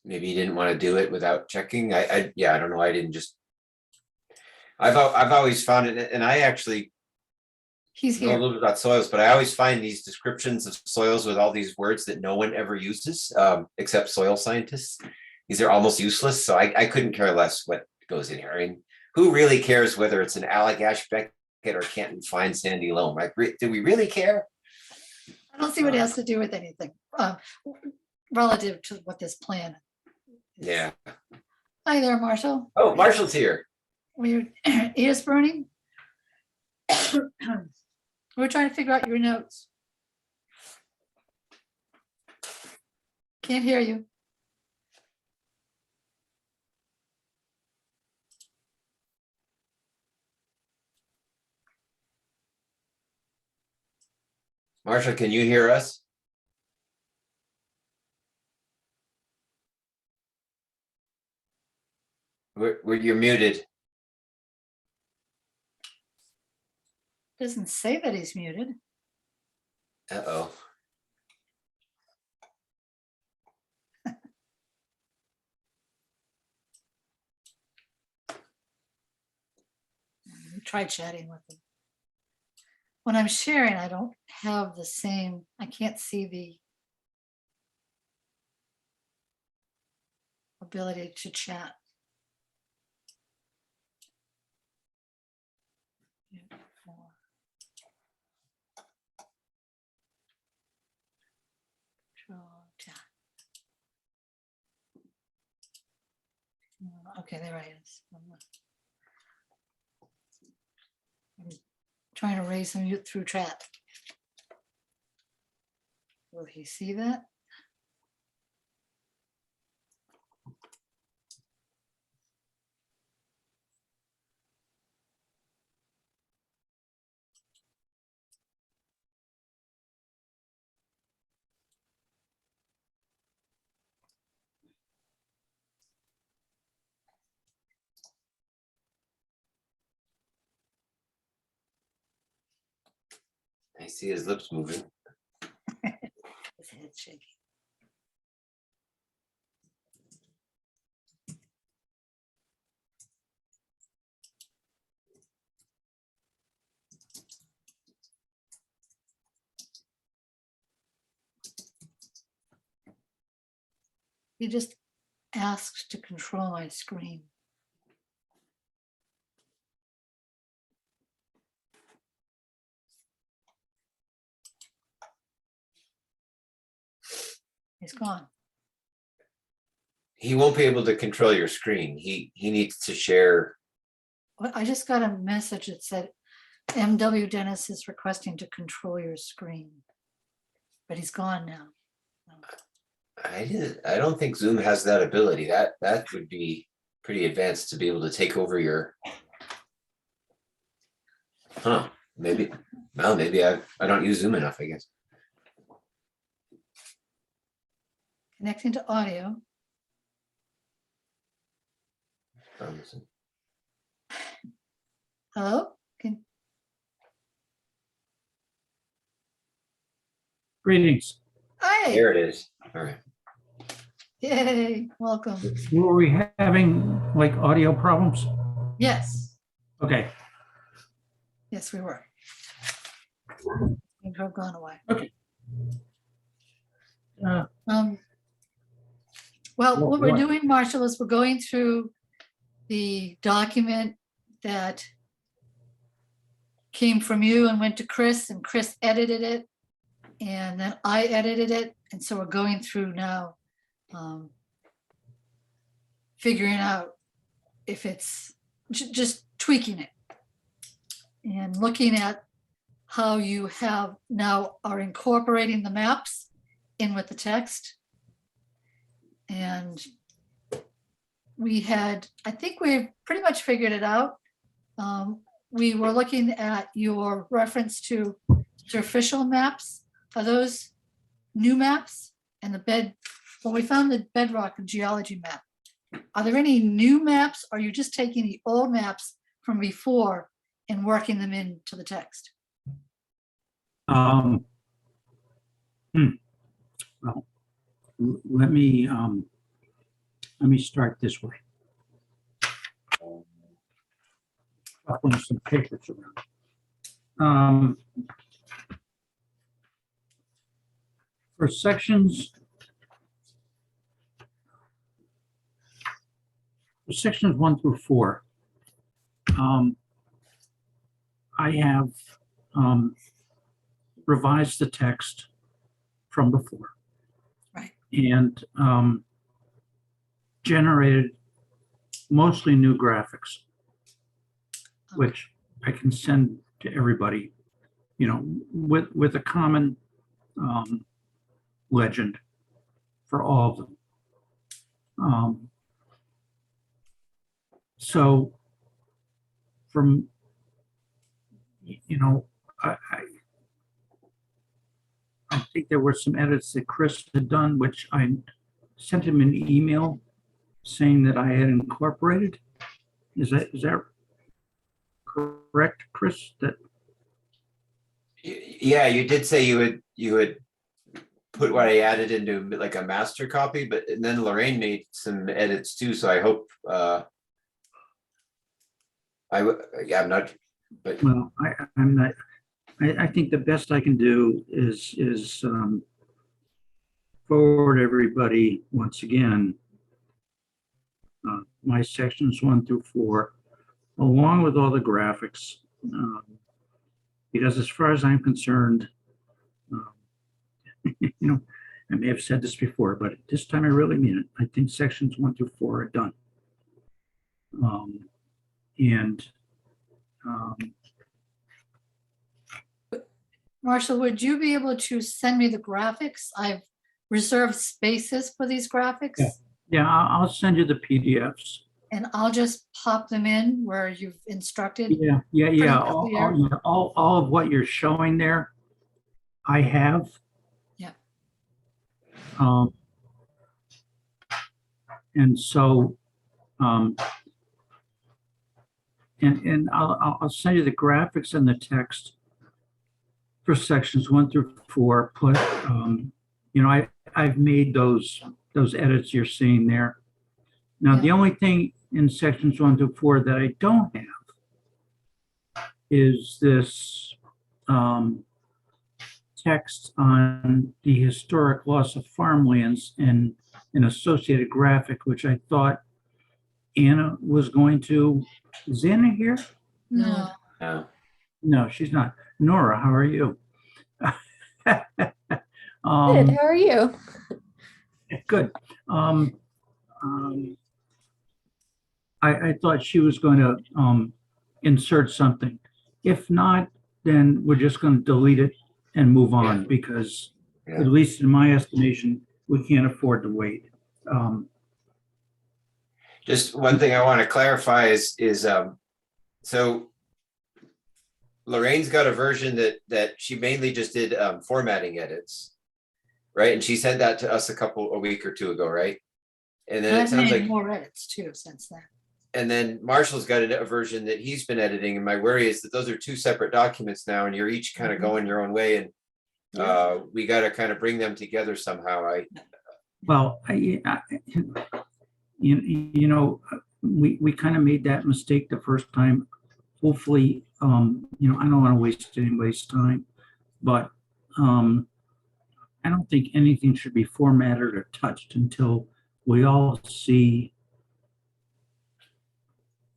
[SPEAKER 3] maybe he didn't want to do it without checking. I don't know. I didn't just. I've always found it, and I actually
[SPEAKER 2] he's
[SPEAKER 3] know a
[SPEAKER 2] here.
[SPEAKER 3] little bit about soils, but I always find these descriptions of soils with all these words that no one ever uses, except soil scientists. These are almost useless, so I couldn't care less what goes in here. I mean, who really cares whether it's an Allagash Beckett or Canton Fine Sandy Loam? Like, do we really care?
[SPEAKER 2] I don't see what it has to do with anything relative to what this plan is.
[SPEAKER 3] Yeah.
[SPEAKER 2] Hi there, Marshall.
[SPEAKER 3] Oh, Marshall's here.
[SPEAKER 2] We're ears burning. We're trying to figure out your notes. Can't hear you.
[SPEAKER 3] Marshall, can you hear us? You're muted.
[SPEAKER 2] Doesn't say that he's muted.
[SPEAKER 3] Uh-oh.
[SPEAKER 2] We tried chatting with him. When I'm sharing, I don't have the same, I can't see the ability to chat. Control chat. Okay, there I is. I'm trying to raise him through chat. Will he see that?
[SPEAKER 3] I see his lips moving.
[SPEAKER 2] His head shaking. He just asked to control my screen. He's gone.
[SPEAKER 3] He won't be able to control your screen. He needs to share.
[SPEAKER 2] Well, I just got a message that said MW Dennis is requesting to control your screen. But he's gone now.
[SPEAKER 3] I don't think Zoom has that ability. That would be pretty advanced to be able to take over your Huh, maybe, well, maybe I don't use Zoom enough, I guess.
[SPEAKER 2] Connecting to audio.
[SPEAKER 3] Promising.
[SPEAKER 2] Hello?
[SPEAKER 7] Greetings.
[SPEAKER 2] Hi,
[SPEAKER 3] There it is. All right.
[SPEAKER 2] yay, welcome.
[SPEAKER 7] Were we having like audio problems?
[SPEAKER 2] Yes,
[SPEAKER 7] Okay,
[SPEAKER 2] yes, we were. Seem to have gone away.
[SPEAKER 7] uh,
[SPEAKER 2] Well, what we're
[SPEAKER 7] What?
[SPEAKER 2] doing, Marshall, is we're going through the document that came from you and went to Chris, and Chris edited it. And then I edited it, and so we're going through now, figuring out if it's just tweaking it. And looking at how you have now are incorporating the maps in with the text. And we had, I think we've pretty much figured it out. We were looking at your reference to official maps. Are those new maps and the bed? Well, we found the bedrock and geology map. Are there any new maps? Or are you just taking the old maps from before and working them into the text?
[SPEAKER 7] well, let me start this way. Shuffling some papers around. For sections 1 through 4, I have revised the text from before.
[SPEAKER 2] Right.
[SPEAKER 7] And generated mostly new graphics, which I can send to everybody, you know, with a common legend for all of them. So from, you know, I think there were some edits that Chris had done, which I sent him an email saying that I had incorporated. Is that correct, Chris? That
[SPEAKER 3] Yeah, you did say you would put what I added into like a master copy, but and then Lorraine made some edits too, so I hope yeah, I'm not, but
[SPEAKER 7] well, I'm not. I think the best I can do is forward everybody once again my sections 1 through 4, along with all the graphics, because as far as I'm concerned, you know, I may have said this before, but this time I really mean it. I think sections 1 through 4 are done.
[SPEAKER 2] Marshall, would you be able to send me the graphics? I've reserved spaces for these graphics.
[SPEAKER 7] Yeah, I'll send you the PDFs.
[SPEAKER 2] And I'll just pop them in where you've instructed.
[SPEAKER 7] Yeah.
[SPEAKER 2] clear.
[SPEAKER 7] All of what you're showing there, I have.
[SPEAKER 2] Yeah.
[SPEAKER 7] And so, and I'll send you the graphics and the text for sections 1 through 4. Put, you know, I've made those edits you're seeing there. Now,
[SPEAKER 2] Yeah.
[SPEAKER 7] the only thing in sections 1 through 4 that I don't have is this text on the historic loss of farmlands and an associated graphic, which I thought Anna was going to. Is Anna here?
[SPEAKER 2] No,
[SPEAKER 3] no.
[SPEAKER 7] No, she's not. Nora, how are you?
[SPEAKER 6] Good, how are you?
[SPEAKER 7] Good. I thought she was going to insert something. If not, then we're just going to delete it and move on, because
[SPEAKER 3] Yeah.
[SPEAKER 7] at least in my estimation, we can't afford to wait.
[SPEAKER 3] Just one thing I want to clarify is so Lorraine's got a version that she mainly just did formatting edits. Right, and she sent that to us a week or two ago, right? And then it
[SPEAKER 2] I've
[SPEAKER 3] sounds
[SPEAKER 2] made
[SPEAKER 3] like,
[SPEAKER 2] more edits too since then.
[SPEAKER 3] and then Marshall's got a version that he's been editing, and my worry is that those are two separate documents now, and you're each kind of
[SPEAKER 2] Mhm.
[SPEAKER 3] going your own way, and we got to kind of bring them together somehow.
[SPEAKER 7] Well, you know, we kind of made that mistake the first time. Hopefully, you know, I don't want to waste anybody's time, but I don't think anything should be formatted or touched until we all see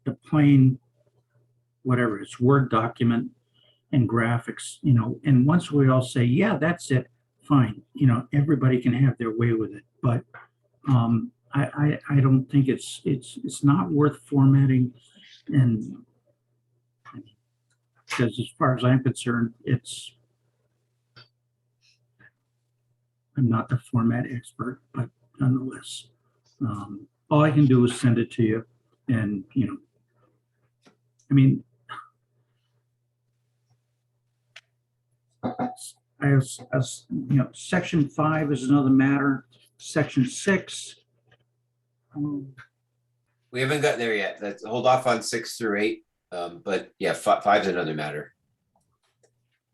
[SPEAKER 7] the plain, whatever, it's Word document and graphics, you know, and once we all say, yeah, that's it, fine, you know, everybody can have their way with it. But I don't think it's not worth formatting, and because as far as I'm concerned, I'm not the format expert, but nonetheless, all I can do is send it to you, and you know, I mean, you know, section 5 is another matter. Section 6.
[SPEAKER 3] We haven't got there yet. Let's hold off on 6 through 8. But yeah, 5's another matter.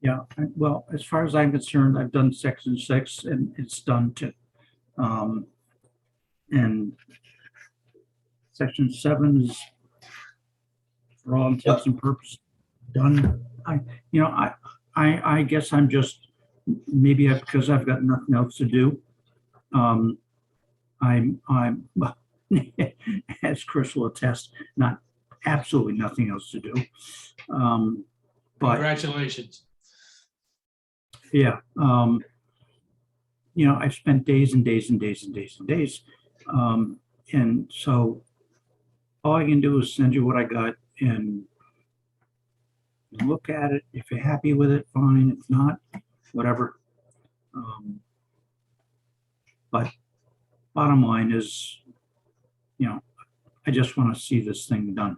[SPEAKER 7] Yeah, well, as far as I'm concerned, I've done section 6 and it's done too. And section 7 is, for all intents and purposes, done. I guess I'm just, maybe because I've got nothing else to do. I'm as Chris will attest, not absolutely nothing else to do. But
[SPEAKER 4] Congratulations.
[SPEAKER 7] yeah, you know, I've spent days and days and days and days and days. And so all I can do is send you what I got and look at it. If you're happy with it, fine. If not, whatever. But bottom line is, you know, I just want to see this thing done.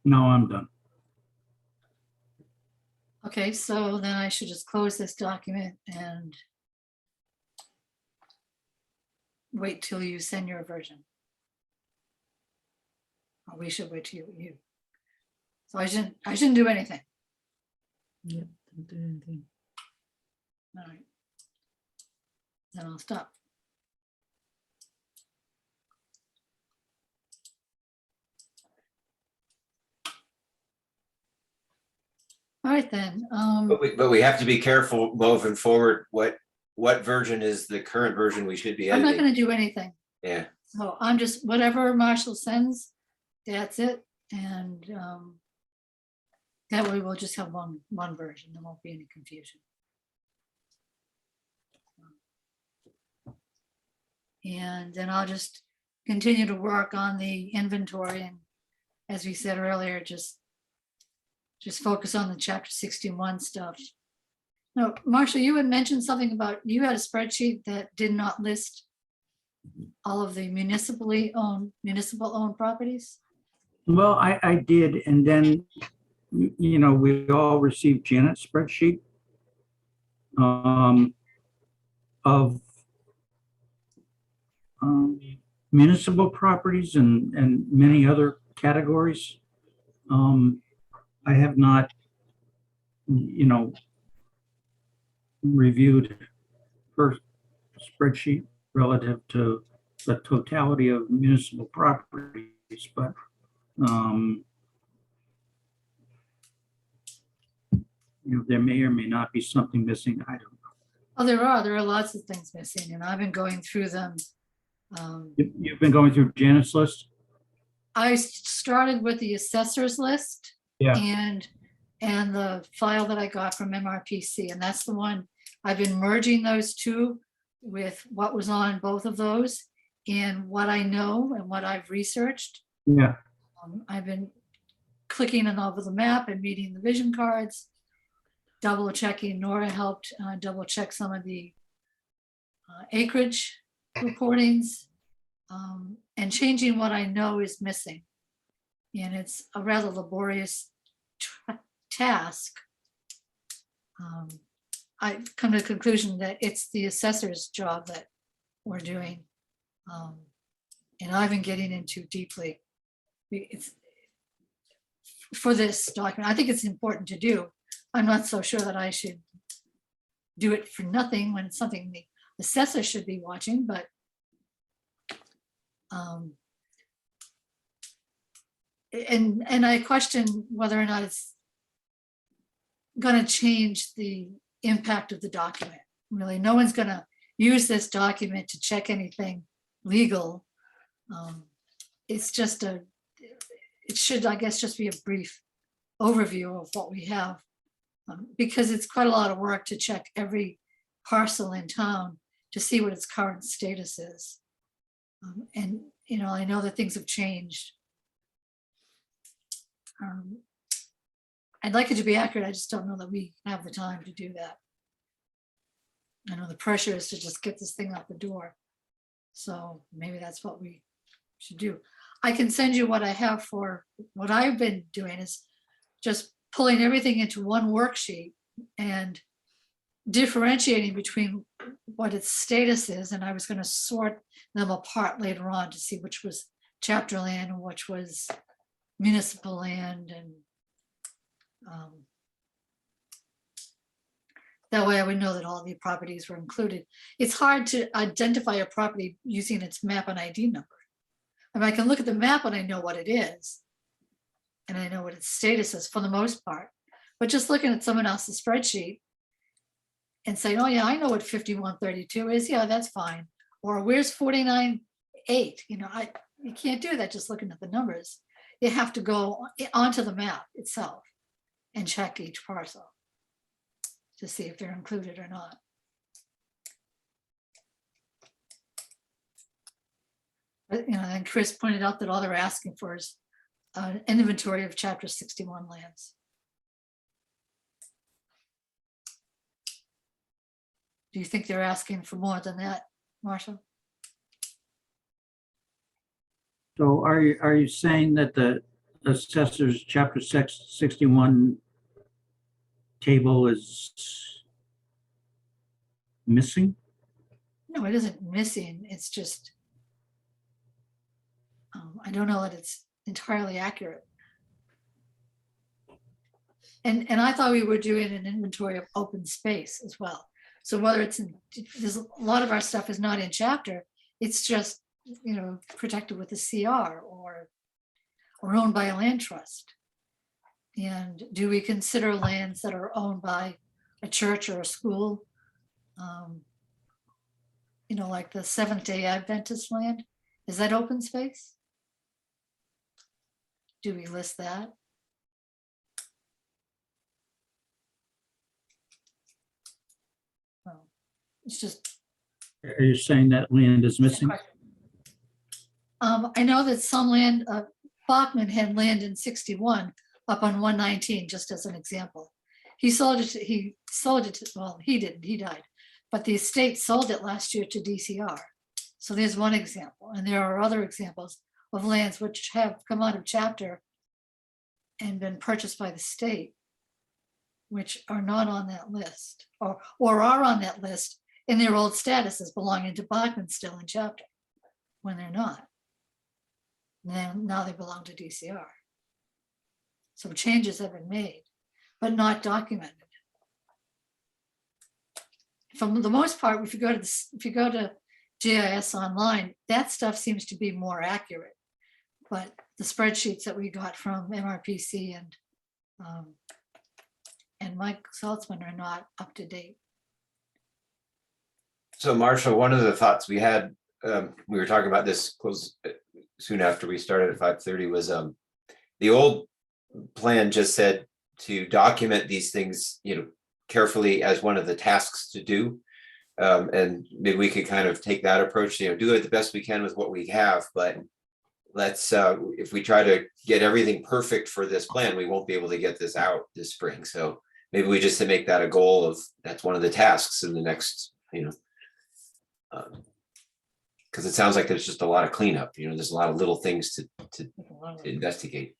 [SPEAKER 7] No, I'm done.
[SPEAKER 2] Okay, so then I should just close this document and wait till you send your version. Or we should wait till you. So I shouldn't do anything.
[SPEAKER 5] Yep, don't do anything.
[SPEAKER 2] All right. Then I'll stop. All right then.
[SPEAKER 3] But we have to be careful moving forward. What version is the current version we should be
[SPEAKER 2] I'm not
[SPEAKER 3] editing?
[SPEAKER 2] going to do anything.
[SPEAKER 3] Yeah.
[SPEAKER 2] So I'm just, whatever Marshall sends, that's it. And that way we'll just have one version. There won't be any confusion. And then I'll just continue to work on the inventory. And as we said earlier, just focus on the chapter 61 stuff. No, Marshall, you had mentioned something about, you had a spreadsheet that did not list all of the municipal owned properties.
[SPEAKER 7] Well, I did, and then, you know, we all received Janet's spreadsheet of municipal properties and many other categories. I have not, you know, reviewed her spreadsheet relative to the totality of municipal properties, but you know, there may or may not be something missing. I don't know.
[SPEAKER 2] Oh, there are lots of things missing, and I've been going through them.
[SPEAKER 7] You've been going through Janet's list?
[SPEAKER 2] I started with the assessors list.
[SPEAKER 7] Yeah.
[SPEAKER 2] And the file that I got from MRPC, and that's the one I've been merging those two with what was on both of those and what I know and what I've researched.
[SPEAKER 7] Yeah.
[SPEAKER 2] I've been clicking on over the map and reading the vision cards, double checking. Nora helped double check some of the acreage reportings. and changing what I know is missing. And it's a rather laborious task. I've come to the conclusion that it's the assessor's job that we're doing. And I've been getting into deeply. It's for this document. I think it's important to do. I'm not so sure that I should do it for nothing when it's something the assessor should be watching, but and I question whether or not it's going to change the impact of the document. Really, no one's going to use this document to check anything legal. It's just it should, I guess, just be a brief overview of what we have, because it's quite a lot of work to check every parcel in town to see what its current status is. And, you know, I know that things have changed. I'd like it to be accurate. I just don't know that we have the time to do that. I know the pressure is to just get this thing out the door. So maybe that's what we should do. I can send you what I have for what I've been doing is just pulling everything into one worksheet and differentiating between what its status is. And I was going to sort them apart later on to see which was chapter land and which was municipal land. And that way I would know that all the properties were included. It's hard to identify a property using its map and ID number. I mean, I can look at the map and I know what it is. And I know what its status is for the most part. But just looking at someone else's spreadsheet and saying, oh yeah, I know what 5132 is. Yeah, that's fine. Or where's 49.8? You know, you can't do that just looking at the numbers. You have to go onto the map itself and check each parcel to see if they're included or not. But, you know, and Chris pointed out that all they're asking for is an inventory of Chapter 61 lands. Do you think they're asking for more than that, Marshall?
[SPEAKER 7] So are you saying that the assessor's Chapter 61 table is missing?
[SPEAKER 2] No, it isn't missing. It's just, I don't know that it's entirely accurate. And I thought we were doing an inventory of open space as well. So whether it's, there's a lot of our stuff is not in chapter, it's just, you know, protected with a CR or owned by a land trust. And do we consider lands that are owned by a church or a school? You know, like the Seventh-day Adventist land, is that open space? Do we list that? Well, it's just.
[SPEAKER 7] Are you saying that land is missing?
[SPEAKER 2] I know that some land, Bachman had land in 61 up on 119, just as an example. He sold it, well, he didn't, he died. But the estate sold it last year to DCR. So there's one example. And there are other examples of lands which have come out of chapter and been purchased by the state, which are not on that list or are on that list in their old status as belonging to Bachman still in chapter when they're not. And now they belong to DCR. So changes have been made, but not documented. For the most part, if you go to GIS online, that stuff seems to be more accurate. But the spreadsheets that we got from MRPC and Mike Saltzman are not up to date.
[SPEAKER 3] So Marshall, one of the thoughts we had, we were talking about this close soon after we started at 5:30 was the old plan just said to document these things, you know, carefully as one of the tasks to do. And maybe we could kind of take that approach, you know, do it the best we can with what we have, but let's, if we try to get everything perfect for this plan, we won't be able to get this out this spring. So maybe we just to make that a goal of, that's one of the tasks in the next, you know, Because it sounds like there's just a lot of cleanup, you know, there's a lot of little things to
[SPEAKER 2] With a lot of-
[SPEAKER 3] investigate.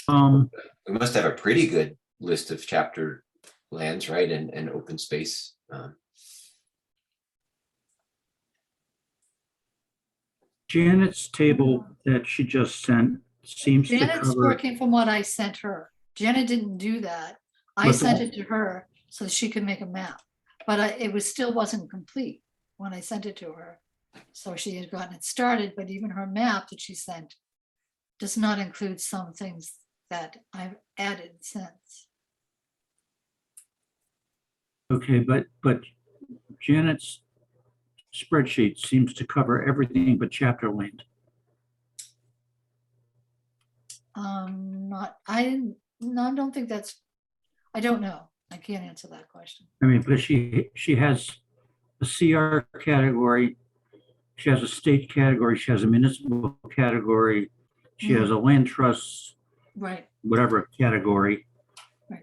[SPEAKER 7] Um,
[SPEAKER 3] We must have a pretty good list of chapter lands, right, and open space.
[SPEAKER 7] Janet's table that she just sent seems to
[SPEAKER 2] Janet's
[SPEAKER 7] cover.
[SPEAKER 2] working from what I sent her. Janet didn't do that. I
[SPEAKER 7] But
[SPEAKER 2] sent
[SPEAKER 7] the-
[SPEAKER 2] it to her so that she could make a map. But it was still wasn't complete when I sent it to her. So she had gotten it started, but even her map that she sent does not include some things that I've added since.
[SPEAKER 7] Okay, but Janet's spreadsheet seems to cover everything but chapter land.
[SPEAKER 2] No, I don't think that's, I don't know. I can't answer that question.
[SPEAKER 7] I mean, but she has a CR category, she has a state category, she has a municipal category, she has a land trust,
[SPEAKER 2] Right,
[SPEAKER 7] whatever category.
[SPEAKER 2] Right.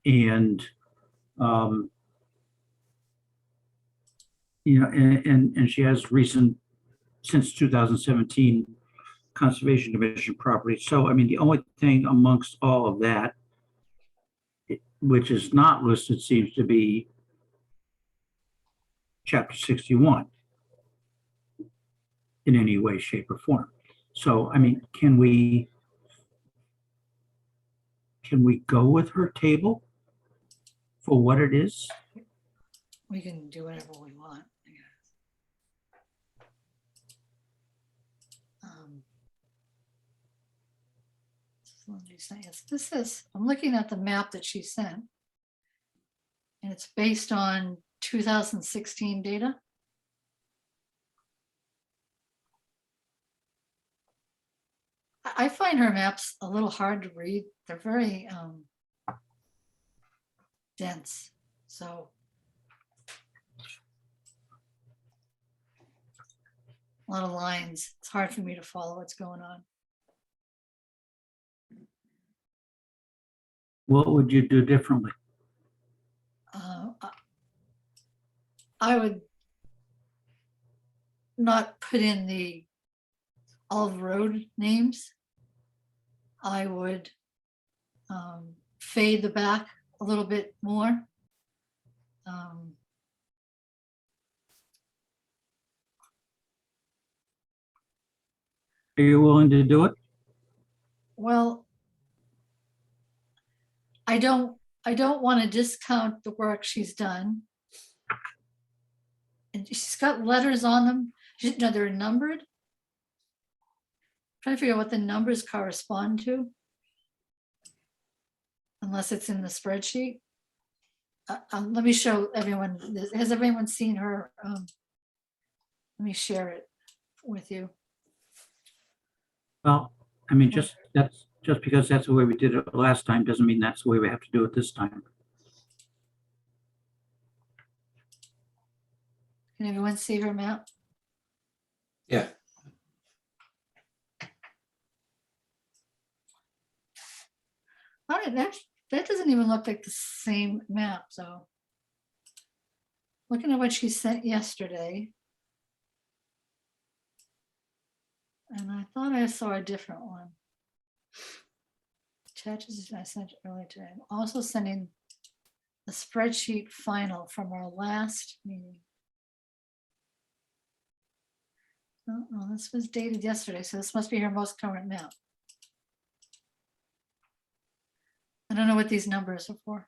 [SPEAKER 7] And, you know, and she has recent, since 2017, Conservation Commission property. So, I mean, the only thing amongst all of that, which is not listed, seems to be chapter 61 in any way, shape, or form. So, I mean, can we go with her table for what it is?
[SPEAKER 2] we can do whatever we want, I guess. So let me say, yes, this is, I'm looking at the map that she sent. And it's based on 2016 data. I find her maps a little hard to read. They're very dense, so. A lot of lines. It's hard for me to follow what's going on.
[SPEAKER 7] What would you do differently?
[SPEAKER 2] I would not put in all the road names. I would fade the back a little bit more.
[SPEAKER 7] Are you willing to do it?
[SPEAKER 2] Well, I don't want to discount the work she's done. And she's got letters on them. No, they're numbered. Trying to figure out what the numbers correspond to. Unless it's in the spreadsheet. Let me show everyone. Has everyone seen her? Let me share it with you.
[SPEAKER 7] Well, I mean, just because that's the way we did it last time doesn't mean that's the way we have to do it this time.
[SPEAKER 2] Can everyone see her map?
[SPEAKER 3] Yeah,
[SPEAKER 2] All right, that doesn't even look like the same map, so. Looking at what she sent yesterday. And I thought I saw a different one. Attaches I sent earlier today. I'm also sending the spreadsheet final from our last meeting. No, this was dated yesterday, so this must be her most current map. I don't know what these numbers are for.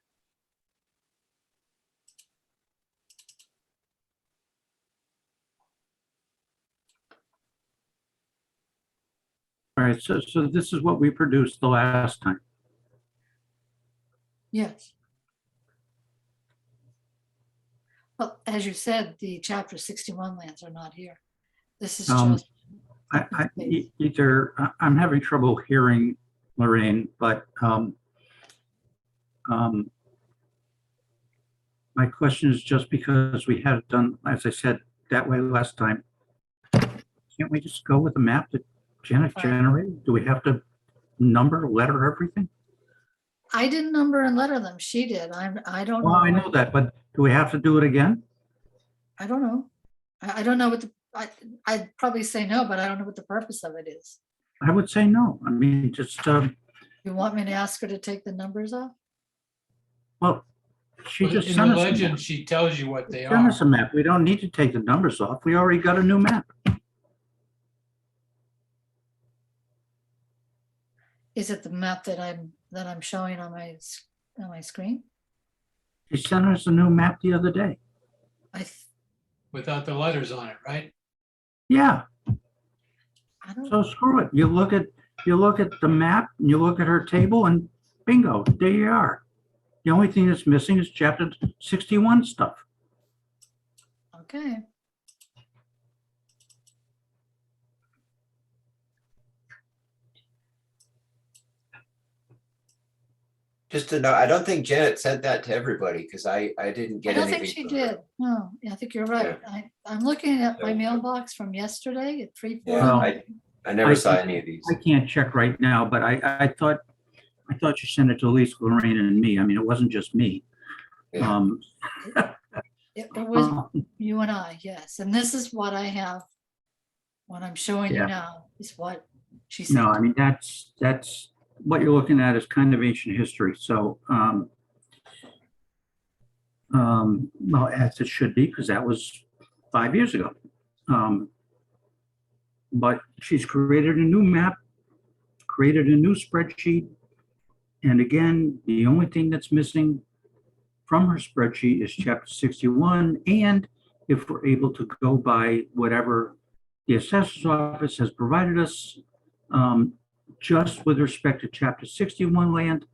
[SPEAKER 7] All right, so this is what we produced the last time.
[SPEAKER 2] Yes. Well, as you said, the chapter 61 lands are not here. This is just.
[SPEAKER 7] I'm having trouble hearing Lorraine, but my question is just because we had it done, as I said, that way last time. Can't we just go with the map that Janet generated? Do we have to number, letter everything?
[SPEAKER 2] I didn't number and letter them. She did. I don't know.
[SPEAKER 7] Well, I know that, but do we have to do it again?
[SPEAKER 2] I don't know. I don't know what I'd probably say no, but I don't know what the purpose of it is.
[SPEAKER 7] I would say no. I mean, just,
[SPEAKER 2] You want me to ask her to take the numbers off?
[SPEAKER 7] well, she just
[SPEAKER 4] In
[SPEAKER 7] sent
[SPEAKER 4] the
[SPEAKER 7] us a
[SPEAKER 4] legend,
[SPEAKER 7] map.
[SPEAKER 4] she tells you what they
[SPEAKER 7] Send
[SPEAKER 4] are.
[SPEAKER 7] us a map. We don't need to take the numbers off. We already got a new map.
[SPEAKER 2] Is it the map that I'm showing on my screen?
[SPEAKER 7] She sent us a new map the other day.
[SPEAKER 4] Without the letters on it, right?
[SPEAKER 7] Yeah,
[SPEAKER 2] I don't,
[SPEAKER 7] so screw it. You look at the map, and you look at her table, and bingo, there you are. The only thing that's missing is chapter 61 stuff.
[SPEAKER 2] okay.
[SPEAKER 3] Just to know, I don't think Janet sent that to everybody because I didn't
[SPEAKER 2] I
[SPEAKER 3] get
[SPEAKER 2] don't
[SPEAKER 3] anything.
[SPEAKER 2] think she
[SPEAKER 3] from her.
[SPEAKER 2] did. No, yeah, I think you're right. I'm looking at my
[SPEAKER 3] Yeah.
[SPEAKER 2] mailbox from yesterday at 3:40.
[SPEAKER 3] Yeah,
[SPEAKER 7] Well,
[SPEAKER 3] I never saw any of these.
[SPEAKER 7] I can't check right now, but I thought you sent it to Elise, Lorraine, and me. I mean, it wasn't just me.
[SPEAKER 3] Yeah.
[SPEAKER 2] It was
[SPEAKER 7] uh,
[SPEAKER 2] you and I, yes. And this is what I have. What I'm showing you
[SPEAKER 7] Yeah.
[SPEAKER 2] now is what she
[SPEAKER 7] No,
[SPEAKER 2] said.
[SPEAKER 7] I mean, that's what you're looking at is kind of ancient history. So, well, as it should be, because that was 5 years ago. But she's created a new map, created a new spreadsheet. And again, the only thing that's missing from her spreadsheet is chapter 61. And if we're able to go by whatever the assessor's office has provided us, just with respect to chapter 61 land,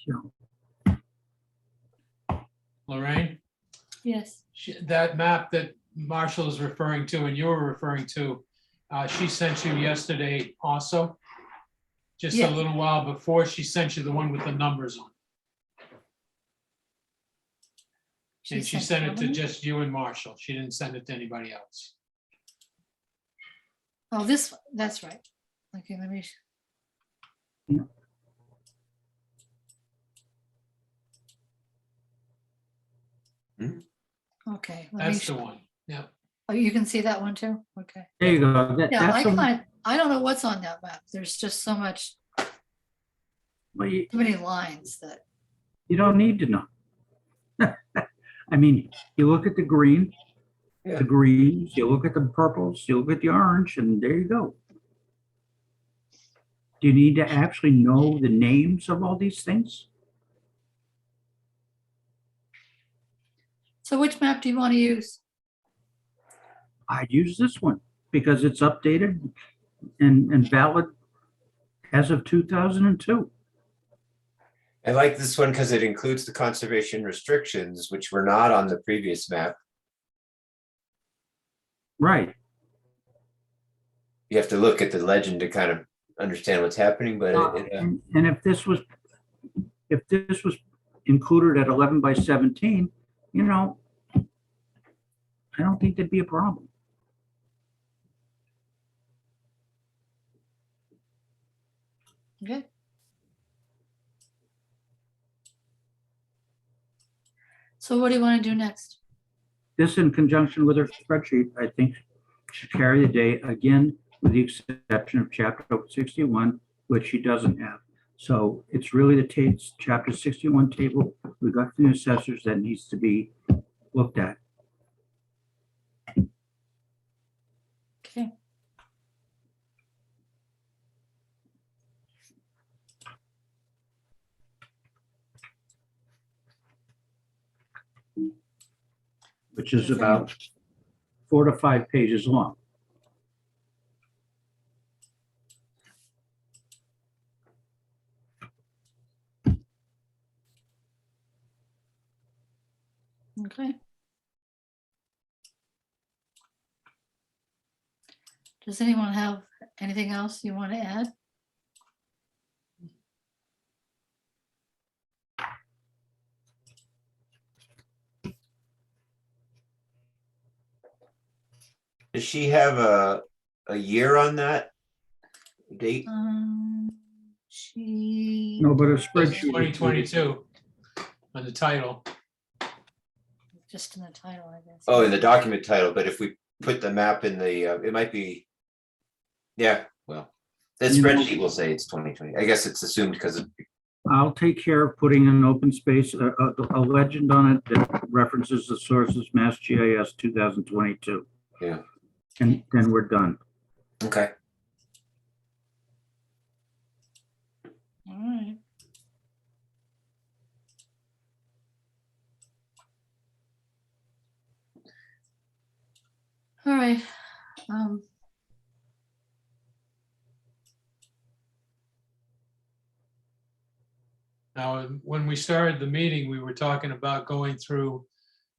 [SPEAKER 7] you know,
[SPEAKER 4] Lorraine,
[SPEAKER 2] Yes,
[SPEAKER 4] that map that Marshall is referring to and you were referring to, she sent you yesterday also. Just a
[SPEAKER 2] Yes.
[SPEAKER 4] little while before she sent you the one with the numbers on. And she sent it to
[SPEAKER 2] me.
[SPEAKER 4] just you and Marshall. She didn't send it to anybody else.
[SPEAKER 2] Oh, this, that's right. Okay, let me.
[SPEAKER 7] Yeah.
[SPEAKER 2] Okay. let me
[SPEAKER 4] That's the one. Yeah.
[SPEAKER 2] Oh, you can see that one too? Okay.
[SPEAKER 7] there you go.
[SPEAKER 2] Yeah,
[SPEAKER 7] That's the one.
[SPEAKER 2] I don't know what's on that map. There's just so much,
[SPEAKER 7] Well,
[SPEAKER 2] too many lines that,
[SPEAKER 7] you don't need to know. I mean, you look at the green,
[SPEAKER 3] Yeah.
[SPEAKER 7] the greens, you look at the purples, you look at the orange, and there you go. Do you need to actually know the names of all these things?
[SPEAKER 2] so which map do you want to use?
[SPEAKER 7] I'd use this one because it's updated and valid as of 2002.
[SPEAKER 3] I like this one because it includes the conservation restrictions, which were not on the previous map.
[SPEAKER 7] Right.
[SPEAKER 3] You have to look at the legend to kind of understand what's happening, but
[SPEAKER 7] And if this was included at 11 by 17, you know, I don't think there'd be a problem.
[SPEAKER 2] Okay. So what do you want to do next?
[SPEAKER 7] This in conjunction with her spreadsheet, I think should carry the day again, with the exception of chapter 61, which she doesn't have. So it's really the chapter 61 table we got from the assessors that needs to be looked at.
[SPEAKER 2] Okay.
[SPEAKER 7] Which is
[SPEAKER 2] Okay.
[SPEAKER 7] about 4 to 5 pages long.
[SPEAKER 2] Okay. Does anyone have anything else you want to add?
[SPEAKER 3] does she have a year on that date?
[SPEAKER 2] She,
[SPEAKER 7] No, but a
[SPEAKER 4] Says
[SPEAKER 7] spreadsheet.
[SPEAKER 4] 2022 on the title.
[SPEAKER 2] just in the title, I guess.
[SPEAKER 3] Oh, in the document title, but if we put the map in the, it might be. Yeah, well, the
[SPEAKER 7] You know-
[SPEAKER 3] spreadsheet will say it's 2020. I guess it's assumed because of,
[SPEAKER 7] I'll take care of putting an open space, a legend on it that references the sources, Mass GIS 2022.
[SPEAKER 3] Yeah.
[SPEAKER 7] And then we're done.
[SPEAKER 3] okay.
[SPEAKER 2] All right. All right.
[SPEAKER 4] Now, when we started the meeting, we were talking about going through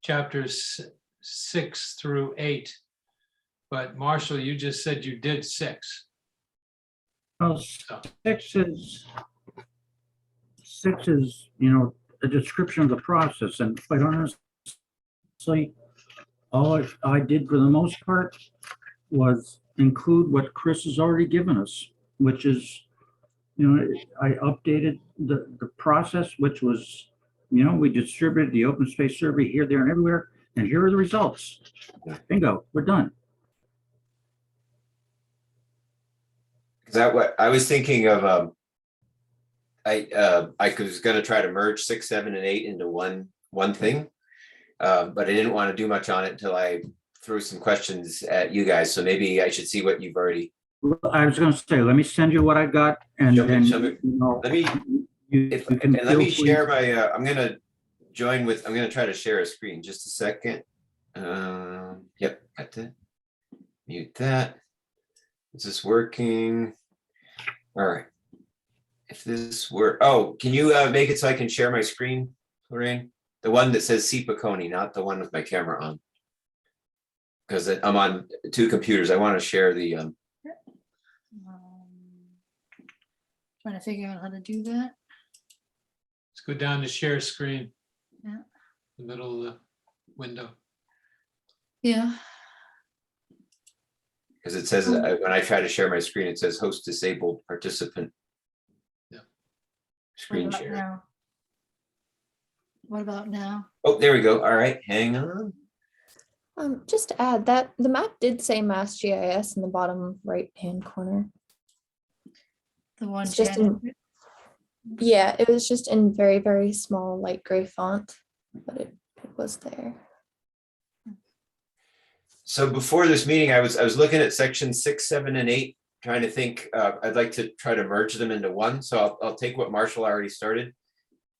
[SPEAKER 4] chapters 6 through 8. But Marshall, you just said you did 6.
[SPEAKER 7] Well,
[SPEAKER 4] So,
[SPEAKER 7] six is, a description of the process, and quite honestly, all I did for the most part was include what Chris has already given us, which is, I updated the process, which was, we distributed the open space survey here, there, and everywhere, and here are the results. Bingo, we're done.
[SPEAKER 3] Is that what I was thinking of? I was gonna try to merge 6, 7, and 8 into one thing. But I didn't want to do much on it until I threw some questions at you guys. So maybe I should see what you've already.
[SPEAKER 7] Well, I was gonna say, let me send you what I got, and
[SPEAKER 3] Show me-
[SPEAKER 7] then,
[SPEAKER 3] show me. Let me,
[SPEAKER 7] you
[SPEAKER 3] if,
[SPEAKER 7] can
[SPEAKER 3] and let me
[SPEAKER 7] feel free-
[SPEAKER 3] share my, I'm gonna try to share a screen, just a second. Yep, got that. Mute that. Is this working? All right. If this were, oh, can you make it so I can share my screen, Lorraine? The one that says Coney, not the one with my camera on. Because I'm on 2 computers. I want to share the,
[SPEAKER 2] Trying to figure out how to do that.
[SPEAKER 4] let's go down to share screen.
[SPEAKER 2] Yeah.
[SPEAKER 4] The middle of the window.
[SPEAKER 2] Yeah.
[SPEAKER 3] because it says, when I try to share my screen, it says host disabled participant.
[SPEAKER 4] Yeah.
[SPEAKER 3] Screen
[SPEAKER 2] What about
[SPEAKER 3] share.
[SPEAKER 2] now? What about now?
[SPEAKER 3] Oh, there we go. All right, hang on.
[SPEAKER 6] Just to add that the map did say Mass GIS in the bottom right-hand corner.
[SPEAKER 2] The one.
[SPEAKER 6] It's just
[SPEAKER 2] Janet-
[SPEAKER 6] Yeah, it was just in very, very small light gray font, but it was there.
[SPEAKER 3] So before this meeting, I was looking at section 6, 7, and 8, trying to think, I'd like to try to merge them into one. So I'll take what Marshall already started.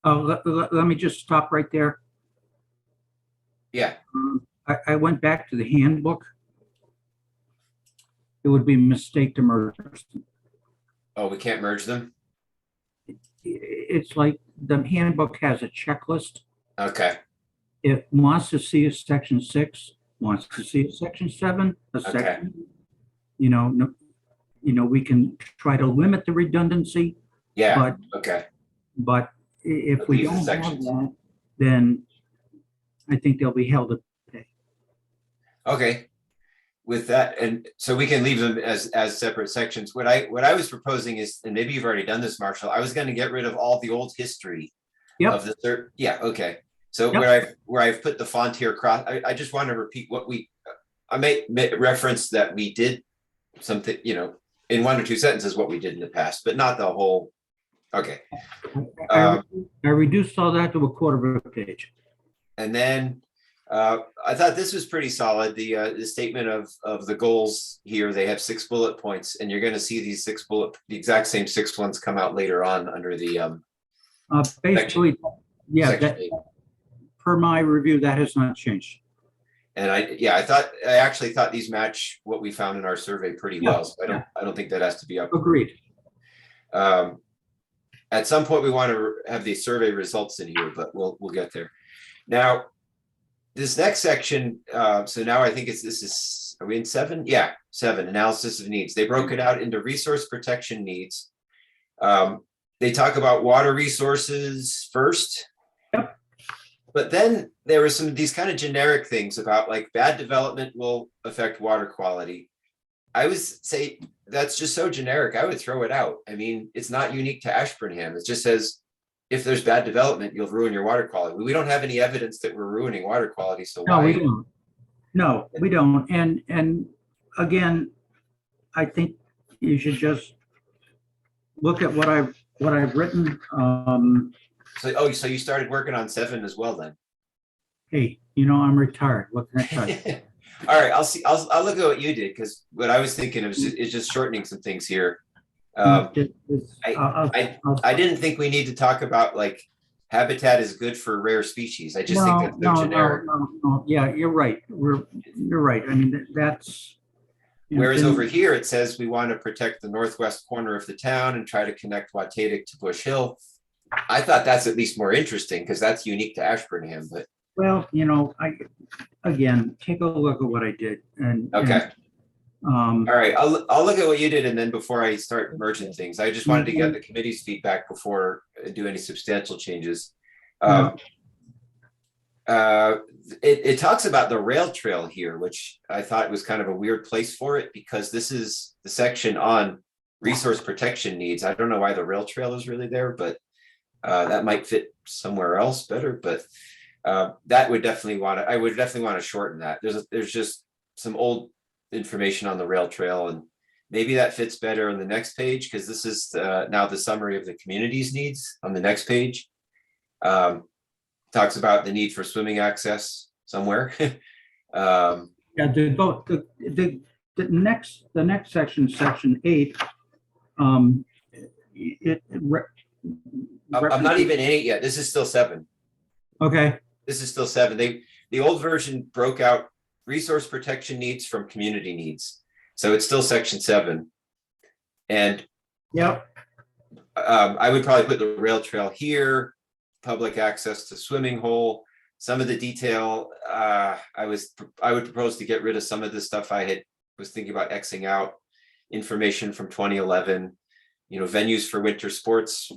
[SPEAKER 7] Oh, let me just stop right there.
[SPEAKER 3] Yeah,
[SPEAKER 7] I went back to the handbook. It would be a mistake to merge them.
[SPEAKER 3] oh, we can't merge them?
[SPEAKER 7] It's like the handbook has a checklist.
[SPEAKER 3] Okay,
[SPEAKER 7] It wants to see a section 6, wants to see a section 7, a
[SPEAKER 3] Okay.
[SPEAKER 7] section. We can try to limit the redundancy,
[SPEAKER 3] yeah,
[SPEAKER 7] but
[SPEAKER 3] okay.
[SPEAKER 7] if we
[SPEAKER 3] Leave the
[SPEAKER 7] don't have
[SPEAKER 3] sections.
[SPEAKER 7] that, then I think they'll be held at pay.
[SPEAKER 3] Okay. With that, and so we can leave them as separate sections. What I was proposing is, and maybe you've already done this, Marshall, I was going to get rid of all the old history
[SPEAKER 7] Yep.
[SPEAKER 3] of the third. Yeah, okay. So
[SPEAKER 7] Yep.
[SPEAKER 3] where I've put the font here across, I just want to repeat what I may reference that we did something, in 1 or 2 sentences what we did in the past, but not the whole. Okay.
[SPEAKER 7] I reduced all that to a quarter of a page.
[SPEAKER 3] And then I thought this was pretty solid. The statement of the goals here, they have 6 bullet points, and you're going to see these the exact same 6 ones come out later on under the
[SPEAKER 7] Basically, yeah,
[SPEAKER 3] section
[SPEAKER 7] that,
[SPEAKER 3] 8.
[SPEAKER 7] per my review, that has not changed.
[SPEAKER 3] And I actually thought these match what we found in our survey pretty well. So I don't think that has to be up.
[SPEAKER 7] Agreed.
[SPEAKER 3] At some point, we want to have the survey results in here, but we'll get there. Now, this next section, so now I think are we in 7? Yeah, 7, analysis of needs. They broke it out into resource protection needs. They talk about water resources first.
[SPEAKER 7] Yep.
[SPEAKER 3] But then there were some of these kind of generic things about like bad development will affect water quality. I would say that's just so generic. I would throw it out. I mean, it's not unique to Ashburnham. It just says, if there's bad development, you'll ruin your water quality. We don't have any evidence that we're ruining water quality, so
[SPEAKER 7] No, we
[SPEAKER 3] why?
[SPEAKER 7] don't. No, we don't. And again, I think you should just look at what I've written.
[SPEAKER 3] So you started working on 7 as well then?
[SPEAKER 7] Hey, I'm retired. What can I tell you?
[SPEAKER 3] All right, I'll see. I'll look at what you did, because what I was thinking of is just shortening some things here. I didn't think we need to talk about like habitat is good for rare species. I just think that's so generic.
[SPEAKER 7] No. Yeah, you're right. You're right. I mean, that's.
[SPEAKER 3] Whereas over here, it says we want to protect the northwest corner of the town and try to connect Watatic to Bush Hill. I thought that's at least more interesting because that's unique to Ashburnham, but.
[SPEAKER 7] Well, again, take a look at what I did and.
[SPEAKER 3] Okay. All right, I'll look at what you did, and then before I start merging things, I just wanted to get the committee's feedback before I do any substantial changes. It talks about the rail trail here, which I thought was kind of a weird place for it, because this is the section on resource protection needs. I don't know why the rail trail is really there, but that might fit somewhere else better. But that would definitely I would definitely want to shorten that. There's just some old information on the rail trail, and maybe that fits better on the next page, because this is now the summary of the community's needs on the next page. Talks about the need for swimming access somewhere.
[SPEAKER 7] Yeah, the next section, section 8.
[SPEAKER 3] I'm not even in 8 yet. This is still 7.
[SPEAKER 7] Okay.
[SPEAKER 3] This is still 7. The old version broke out resource protection needs from community needs. So it's still section 7. And
[SPEAKER 7] yep.
[SPEAKER 3] I would probably put the rail trail here, public access to swimming hole. Some of the detail, I would propose to get rid of some of the stuff I was thinking about Xing out. Information from 2011, venues for winter sports.